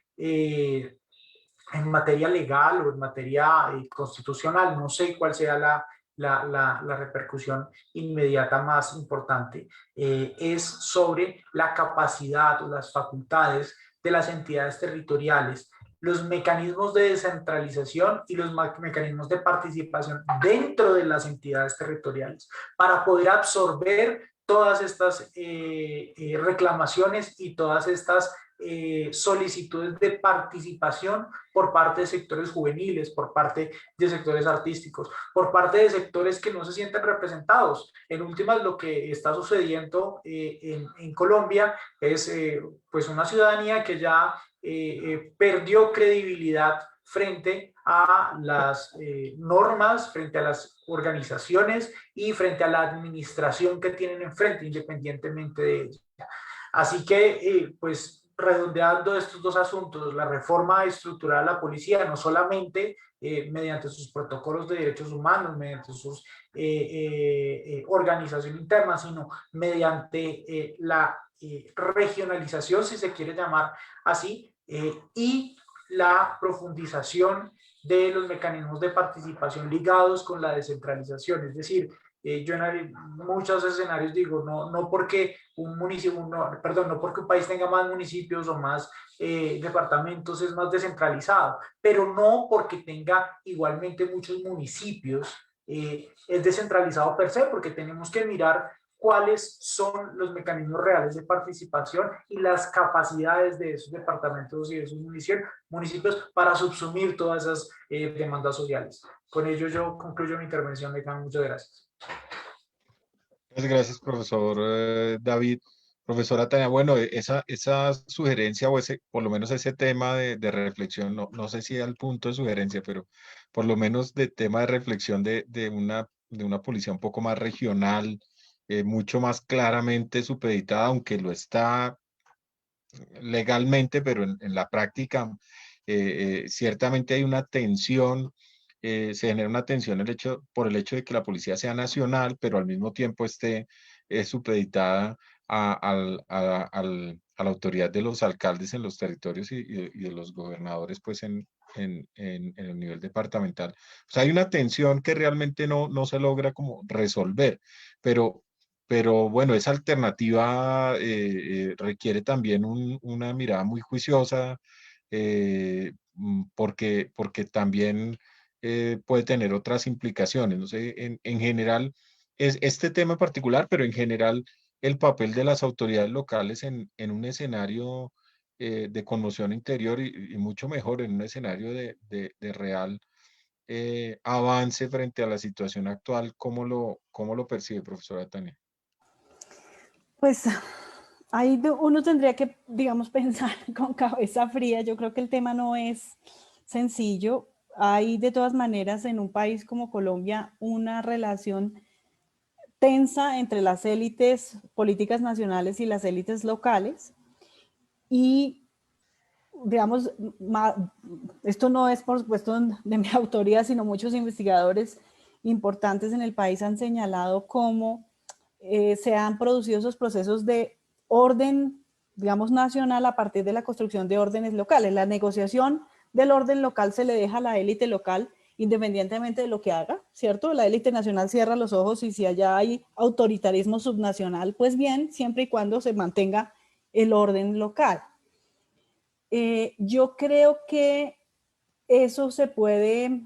en materia legal o en materia constitucional, no sé cuál sea la repercusión inmediata más importante, es sobre la capacidad o las facultades de las entidades territoriales, los mecanismos de descentralización y los mecanismos de participación dentro de las entidades territoriales para poder absorber todas estas reclamaciones y todas estas solicitudes de participación por parte de sectores juveniles, por parte de sectores artísticos, por parte de sectores que no se sienten representados. En últimas, lo que está sucediendo en Colombia es pues una ciudadanía que ya perdió credibilidad frente a las normas, frente a las organizaciones y frente a la administración que tienen enfrente, independientemente de ella. Así que, pues, redondeando estos dos asuntos, la reforma estructural de la policía, no solamente mediante sus protocolos de derechos humanos, mediante sus organización interna, sino mediante la regionalización, si se quiere llamar así, y la profundización de los mecanismos de participación ligados con la descentralización. Es decir, yo en muchos escenarios digo, no porque un municipio, no porque un país tenga más municipios o más departamentos es más descentralizado, pero no porque tenga igualmente muchos municipios es descentralizado per se, porque tenemos que mirar cuáles son los mecanismos reales de participación y las capacidades de esos departamentos y de esos municipios para subsumir todas esas demandas sociales. Con ello yo concluyo mi intervención. Muchas gracias. Muchas gracias, profesor David. Profesora Tania, bueno, esa sugerencia o ese, por lo menos ese tema de reflexión, no sé si al punto de sugerencia, pero por lo menos de tema de reflexión de una policía un poco más regional, mucho más claramente supeditada, aunque lo está legalmente, pero en la práctica ciertamente hay una tensión, se genera una tensión por el hecho de que la policía sea nacional, pero al mismo tiempo esté supeditada a la autoridad de los alcaldes en los territorios y de los gobernadores pues en el nivel departamental. O sea, hay una tensión que realmente no se logra como resolver, pero bueno, esa alternativa requiere también una mirada muy juiciosa, porque también puede tener otras implicaciones. No sé, en general, es este tema en particular, pero en general el papel de las autoridades locales en un escenario de conmoción interior y mucho mejor en un escenario de real avance frente a la situación actual. ¿Cómo lo percibe, profesora Tania? Pues ahí uno tendría que, digamos, pensar con cabeza fría. Yo creo que el tema no es sencillo. Hay de todas maneras en un país como Colombia una relación tensa entre las élites políticas nacionales y las élites locales. Y, digamos, esto no es por supuesto de mi autoría, sino muchos investigadores importantes en el país han señalado cómo se han producido esos procesos de orden, digamos, nacional a partir de la construcción de órdenes locales. La negociación del orden local se le deja a la élite local independientemente de lo que haga, ¿cierto? La élite nacional cierra los ojos y si allá hay autoritarismo subnacional, pues bien, siempre y cuando se mantenga el orden local. Yo creo que eso se puede,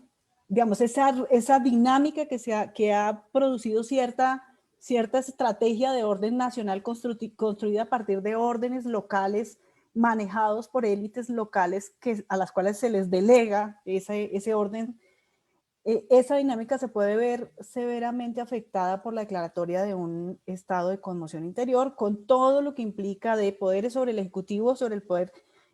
digamos, esa dinámica que ha producido cierta estrategia de orden nacional construida a partir de órdenes locales manejados por élites locales a las cuales se les delega ese orden. Esa dinámica se puede ver severamente afectada por la declaratoria de un estado de conmoción interior, con todo lo que implica de poderes sobre el Ejecutivo, sobre el poder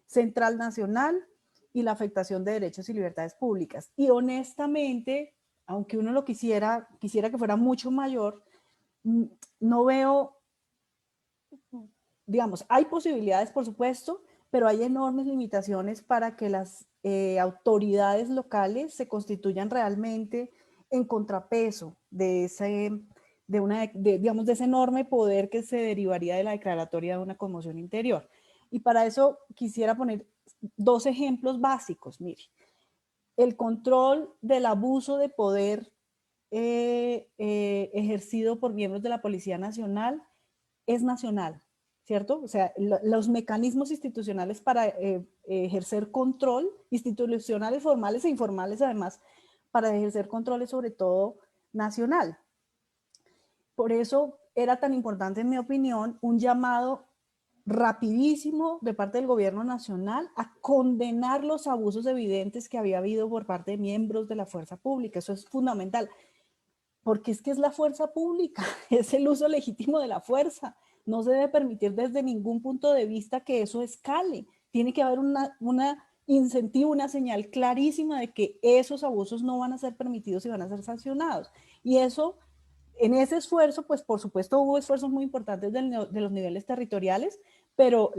central nacional y la afectación de derechos y libertades públicas. Y honestamente, aunque uno lo quisiera que fuera mucho mayor, no veo, digamos, hay posibilidades, por supuesto, pero hay enormes limitaciones para que las autoridades locales se constituyan realmente en contrapeso de ese enorme poder que se derivaría de la declaratoria de una conmoción interior. Y para eso quisiera poner dos ejemplos básicos. Mire, el control del abuso de poder ejercido por miembros de la Policía Nacional es nacional, ¿cierto? O sea, los mecanismos institucionales para ejercer control, institucionales formales e informales además, para ejercer control es sobre todo nacional. Por eso era tan importante, en mi opinión, un llamado rapidísimo de parte del gobierno nacional a condenar los abusos evidentes que había habido por parte de miembros de la fuerza pública. Eso es fundamental, porque es que es la fuerza pública, es el uso legítimo de la fuerza. No se debe permitir desde ningún punto de vista que eso escale. Tiene que haber una incentivo, una señal clarísima de que esos abusos no van a ser permitidos y van a ser sancionados. Y eso, en ese esfuerzo, pues por supuesto hubo esfuerzos muy importantes de los niveles territoriales, pero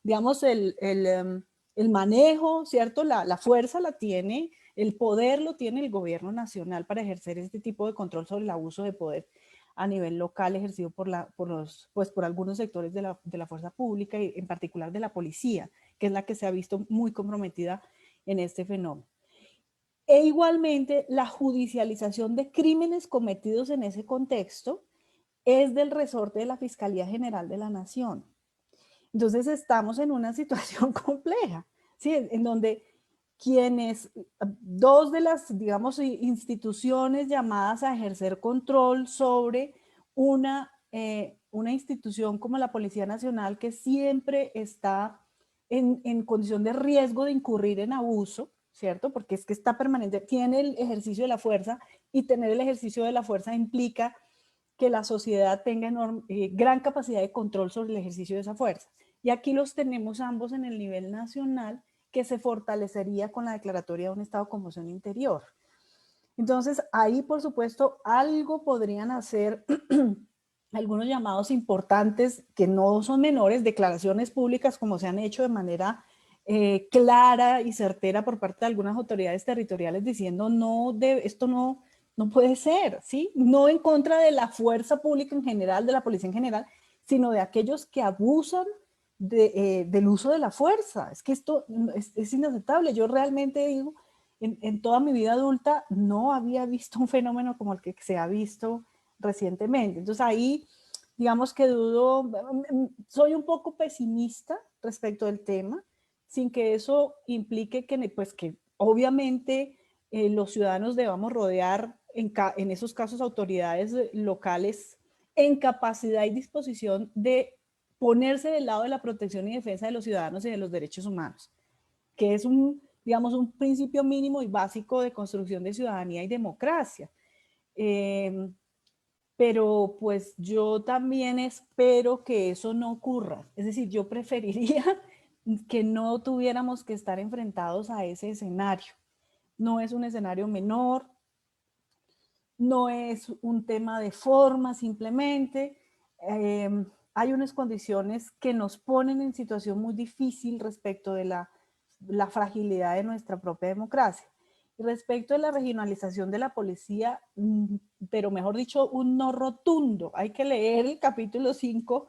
digamos, el manejo, ¿cierto? La fuerza la tiene, el poder lo tiene el gobierno nacional para ejercer este tipo de control sobre el abuso de poder a nivel local ejercido por algunos sectores de la fuerza pública y en particular de la policía, que es la que se ha visto muy comprometida en este fenómeno. E igualmente, la judicialización de crímenes cometidos en ese contexto es del resorte de la Fiscalía General de la Nación. Entonces estamos en una situación compleja, ¿sí? En donde dos de las, digamos, instituciones llamadas a ejercer control sobre una una institución como la Policía Nacional, que siempre está en condición de riesgo de incurrir en abuso, ¿cierto? Porque es que está permanente, tiene el ejercicio de la fuerza, y tener el ejercicio de la fuerza implica que la sociedad tenga gran capacidad de control sobre el ejercicio de esa fuerza. Y aquí los tenemos ambos en el nivel nacional, que se fortalecería con la declaratoria de un estado de conmoción interior. Entonces, ahí, por supuesto, algo podrían hacer algunos llamados importantes que no son menores, declaraciones públicas como se han hecho de manera clara y certera por parte de algunas autoridades territoriales diciendo esto no puede ser, ¿sí? No en contra de la fuerza pública en general, de la policía en general, sino de aquellos que abusan del uso de la fuerza. Es que esto es inaceptable. Yo realmente digo, en toda mi vida adulta no había visto un fenómeno como el que se ha visto recientemente. Entonces ahí, digamos que dudo, soy un poco pesimista respecto del tema, sin que eso implique que, pues, que obviamente los ciudadanos debamos rodear en esos casos autoridades locales en capacidad y disposición de ponerse del lado de la protección y defensa de los ciudadanos y de los derechos humanos, que es digamos, un principio mínimo y básico de construcción de ciudadanía y democracia. Pero pues yo también espero que eso no ocurra. Es decir, yo preferiría que no tuviéramos que estar enfrentados a ese escenario. No es un escenario menor, no es un tema de forma simplemente. Hay unas condiciones que nos ponen en situación muy difícil respecto de la fragilidad de nuestra propia democracia. Y respecto de la regionalización de la policía, pero mejor dicho, un no rotundo. Hay que leer el capítulo 5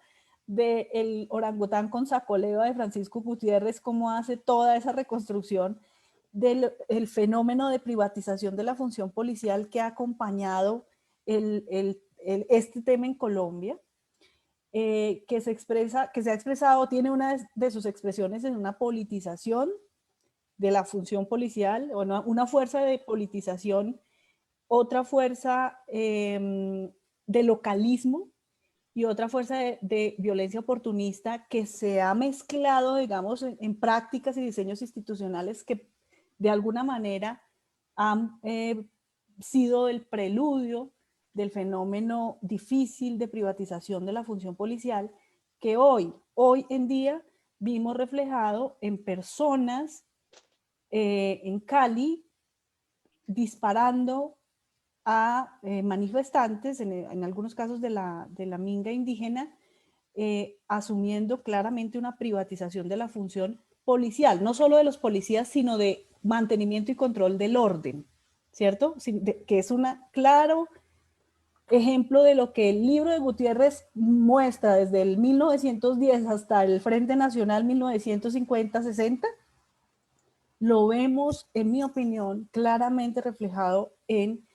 de El orangután con sacoleo de Francisco Gutiérrez, cómo hace toda esa reconstrucción del fenómeno de privatización de la función policial que ha acompañado este tema en Colombia, que se ha expresado, tiene una de sus expresiones en una politización de la función policial, o una fuerza de politización, otra fuerza de localismo y otra fuerza de violencia oportunista que se ha mezclado, digamos, en prácticas y diseños institucionales que de alguna manera han sido el preludio del fenómeno difícil de privatización de la función policial que hoy en día vimos reflejado en personas en Cali disparando a manifestantes, en algunos casos de la minga indígena, asumiendo claramente una privatización de la función policial, no solo de los policías, sino de mantenimiento y control del orden, ¿cierto? Que es un claro ejemplo de lo que el libro de Gutiérrez muestra desde el 1910 hasta el Frente Nacional 1950-60, lo vemos, en mi opinión, claramente reflejado en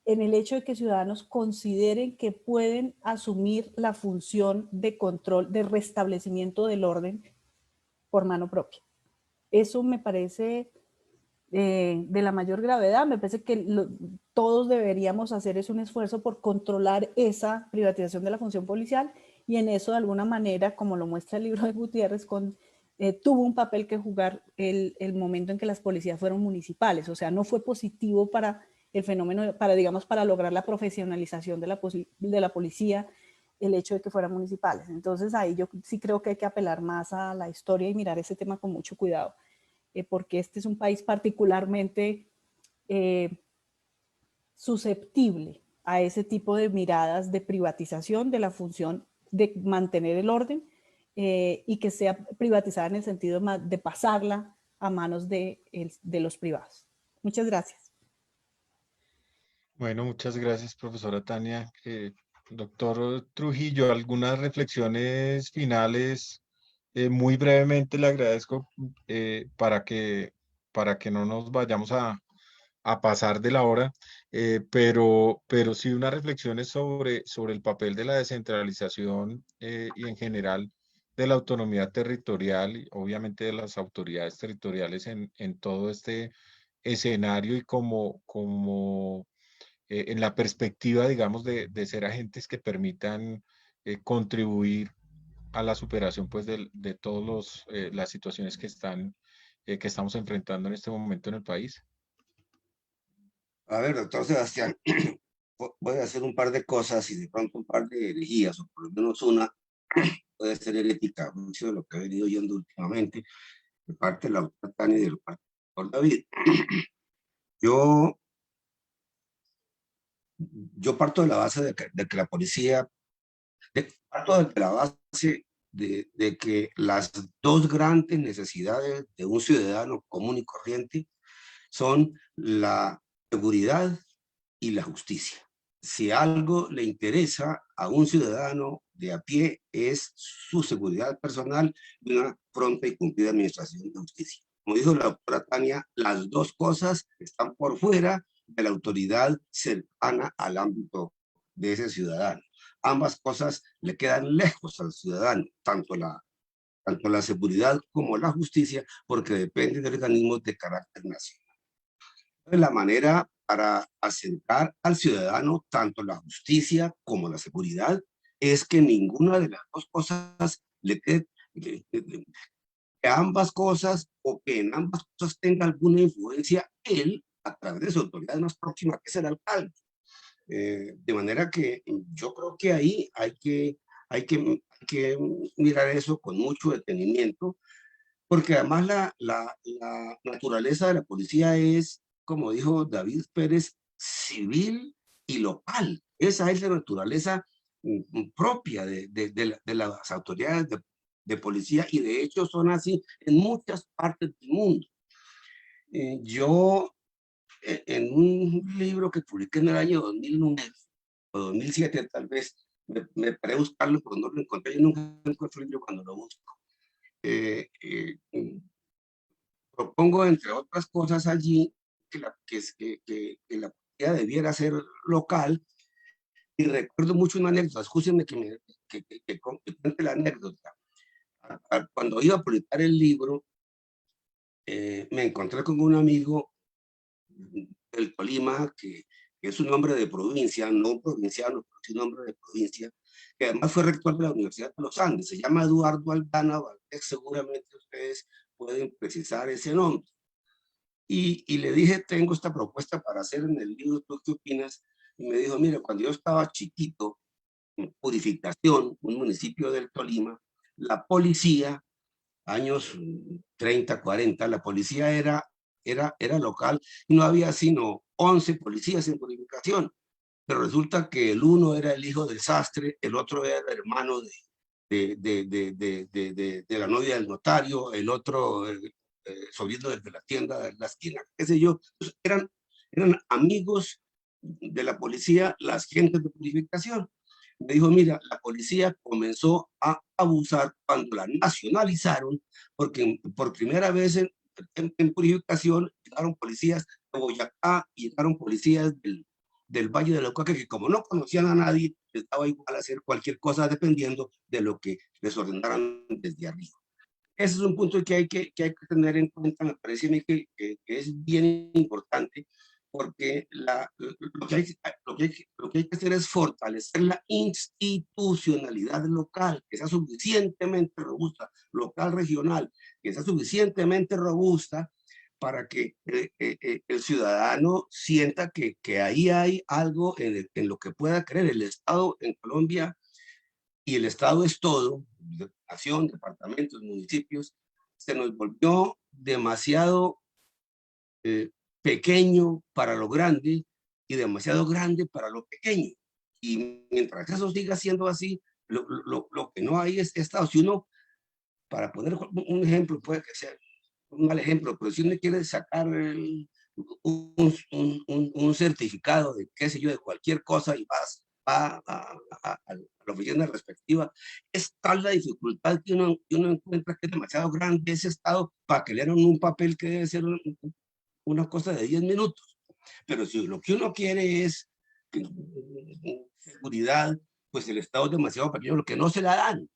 el hecho de que ciudadanos consideren que pueden asumir la función de control, de restablecimiento del orden por mano propia. Eso me parece de la mayor gravedad. Me parece que todos deberíamos hacer un esfuerzo por controlar esa privatización de la función policial, y en eso, de alguna manera, como lo muestra el libro de Gutiérrez, tuvo un papel que jugar el momento en que las policías fueron municipales. O sea, no fue positivo para el fenómeno, para lograr la profesionalización de la policía, el hecho de que fueran municipales. Entonces ahí yo sí creo que hay que apelar más a la historia y mirar ese tema con mucho cuidado, porque este es un país particularmente susceptible a ese tipo de miradas de privatización de la función de mantener el orden, y que sea privatizada en el sentido de pasarla a manos de los privados. Muchas gracias. Bueno, muchas gracias, profesora Tania. Doctor Trujillo, algunas reflexiones finales. Muy brevemente le agradezco para que no nos vayamos a pasar de la hora, pero sí unas reflexiones sobre el papel de la descentralización y en general de la autonomía territorial y obviamente de las autoridades territoriales en todo este escenario, y como en la perspectiva, digamos, de ser agentes que permitan contribuir a la superación pues de todas las situaciones que estamos enfrentando en este momento en el país. A ver, doctor Sebastián, voy a hacer un par de cosas y de pronto un par de herejías, o por lo menos una puede ser herética, mucho de lo que he venido oyendo últimamente, de parte de la doctora Tania y del doctor David. Yo, yo parto de la base de que la policía, parto de la base de que las dos grandes necesidades de un ciudadano común y corriente son la seguridad y la justicia. Si algo le interesa a un ciudadano de a pie es su seguridad personal y una pronta y cumplida administración de justicia. Como dijo la doctora Tania, las dos cosas están por fuera de la autoridad cercana al ámbito de ese ciudadano. Ambas cosas le quedan lejos al ciudadano, tanto la seguridad como la justicia, porque dependen de organismos de carácter nacional. La manera para acercar al ciudadano tanto la justicia como la seguridad es que ninguna de las dos cosas le quede, que ambas cosas o que en ambas cosas tenga alguna influencia él a través de su autoridad más próxima, que es el alcalde. De manera que yo creo que ahí hay que mirar eso con mucho detenimiento, porque además la naturaleza de la policía es, como dijo David Pérez, civil y local. Esa es la naturaleza propia de las autoridades de policía, y de hecho son así en muchas partes del mundo. Yo, en un libro que publiqué en el año 2009 o 2007 tal vez, me paré a buscarlo, pero no lo encontré. Yo nunca encuentro el libro cuando lo busco. Propongo, entre otras cosas, allí que la policía debiera ser local, y recuerdo mucho una anécdota. Escúchenme que cuente la anécdota. Cuando iba a publicar el libro, me encontré con un amigo del Tolima, que es un hombre de provincia, no un provinciano, pero sí un hombre de provincia, que además fue rector de la Universidad de los Andes. Se llama Eduardo Aldana Valdés, seguramente ustedes pueden precisar ese nombre. Y le dije, tengo esta propuesta para hacer en el libro, ¿tú qué opinas? Y me dijo, mira, cuando yo estaba chiquito, en Purificación, un municipio del Tolima, la policía, años 30, 40, la policía era local y no había sino 11 policías en Purificación. Pero resulta que el uno era el hijo del sastre, el otro era el hermano de la novia del notario, el otro sobrino de la tienda de la esquina, qué sé yo. Entonces, eran amigos de la policía, las gentes de Purificación. Me dijo, mira, la policía comenzó a abusar cuando la nacionalizaron, porque por primera vez en Purificación llegaron policías de Boyacá y llegaron policías del Valle de Cauca, que como no conocían a nadie, estaba igual a hacer cualquier cosa dependiendo de lo que les ordenaran desde arriba. Ese es un punto que hay que tener en cuenta. Me parece a mí que es bien importante, porque lo que hay que hacer es fortalecer la institucionalidad local, que sea suficientemente robusta, local, regional, que sea suficientemente robusta para que el ciudadano sienta que ahí hay algo en lo que pueda creer. El Estado en Colombia, y el Estado es todo, nación, departamentos, municipios, se nos volvió demasiado pequeño para lo grande y demasiado grande para lo pequeño. Y mientras eso siga siendo así, lo que no hay es Estado. Si uno, para poner un ejemplo, puede que sea un mal ejemplo, pero si uno quiere sacar un certificado de qué sé yo, de cualquier cosa, y va a la oficina respectiva, es tal la dificultad que uno encuentra, que es demasiado grande ese Estado para que le hagan un papel que debe ser una cosa de 10 minutos. Pero si lo que uno quiere es seguridad, pues el Estado es demasiado pequeño, lo que no se la dan.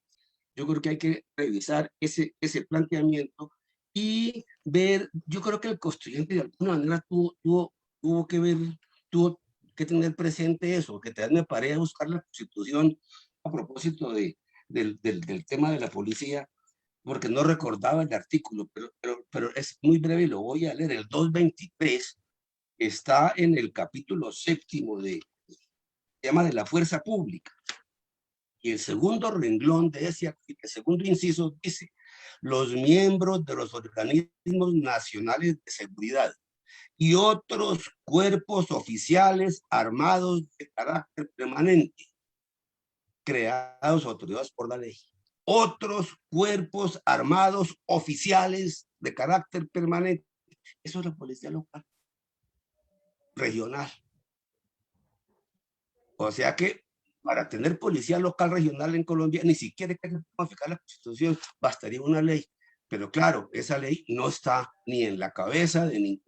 Yo creo que hay que revisar ese planteamiento y ver. Yo creo que el constituyente de alguna manera tuvo que ver, tuvo que tener presente eso, que también me paré a buscar la Constitución a propósito del tema de la policía, porque no recordaba el artículo, pero es muy breve y lo voy a leer. El 223 está en el capítulo 7 de tema de la fuerza pública. Y el segundo renglón de ese, el segundo inciso dice: los miembros de los organismos nacionales de seguridad y otros cuerpos oficiales armados de carácter permanente, creados o autorizados por la ley. Otros cuerpos armados oficiales de carácter permanente. Eso es la policía local, regional. O sea que para tener policía local regional en Colombia, ni siquiera hay que modificar la Constitución, bastaría una ley. Pero claro, esa ley no está ni en la cabeza de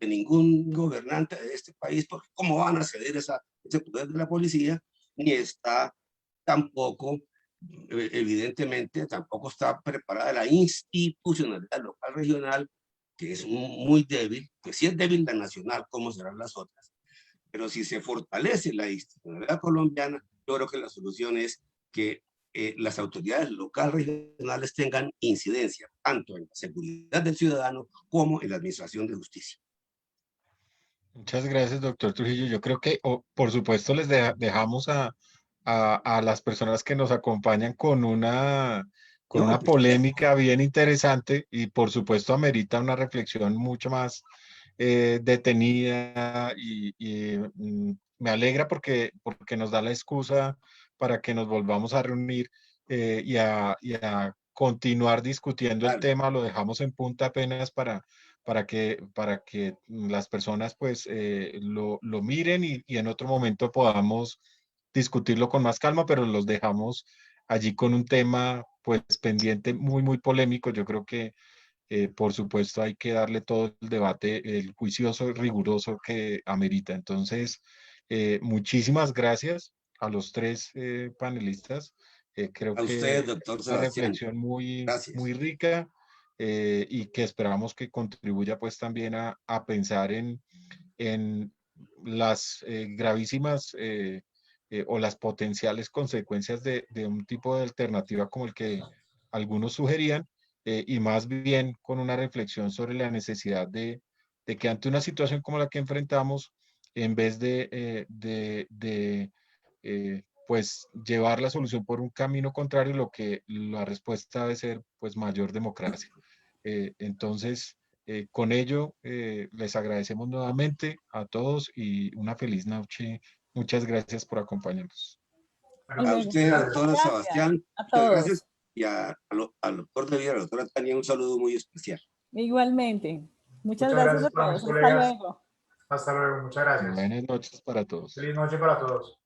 ningún gobernante de este país, porque ¿cómo van a ceder ese poder de la policía? Ni está tampoco, evidentemente, tampoco está preparada la institucionalidad local regional, que es muy débil, que si es débil la nacional, ¿cómo serán las otras? Pero si se fortalece la institucionalidad colombiana, yo creo que la solución es que las autoridades locales regionales tengan incidencia tanto en la seguridad del ciudadano como en la administración de justicia. Muchas gracias, doctor Trujillo. Yo creo que, por supuesto, les dejamos a las personas que nos acompañan con una polémica bien interesante y, por supuesto, amerita una reflexión mucho más detenida y me alegra porque nos da la excusa para que nos volvamos a reunir y a continuar discutiendo el tema. Lo dejamos en punta apenas para que las personas pues lo miren y en otro momento podamos discutirlo con más calma, pero los dejamos allí con un tema pues pendiente muy polémico. Yo creo que por supuesto hay que darle todo el debate, el juicioso y riguroso que amerita. Entonces, muchísimas gracias a los tres panelistas. Creo A usted, que doctor una Sebastián. reflexión muy Gracias. rica y que esperamos que contribuya pues también a pensar en las gravísimas o las potenciales consecuencias de un tipo de alternativa como el que algunos sugerían, y más bien con una reflexión sobre la necesidad de que ante una situación como la que enfrentamos, en vez pues llevar la solución por un camino contrario, la respuesta debe ser pues mayor democracia. Entonces, con ello, les agradecemos nuevamente a todos y una feliz noche. Muchas gracias por acompañarnos. A usted, doctor Sebastián, a muchas todos. gracias. Y al doctor de vida, a la doctora Tania, un saludo muy especial. Igualmente. Muchas Muchas gracias a gracias para mis todos. Hasta colegas. luego. Hasta luego. Muchas gracias. Buenas noches para todos. Feliz noche para todos.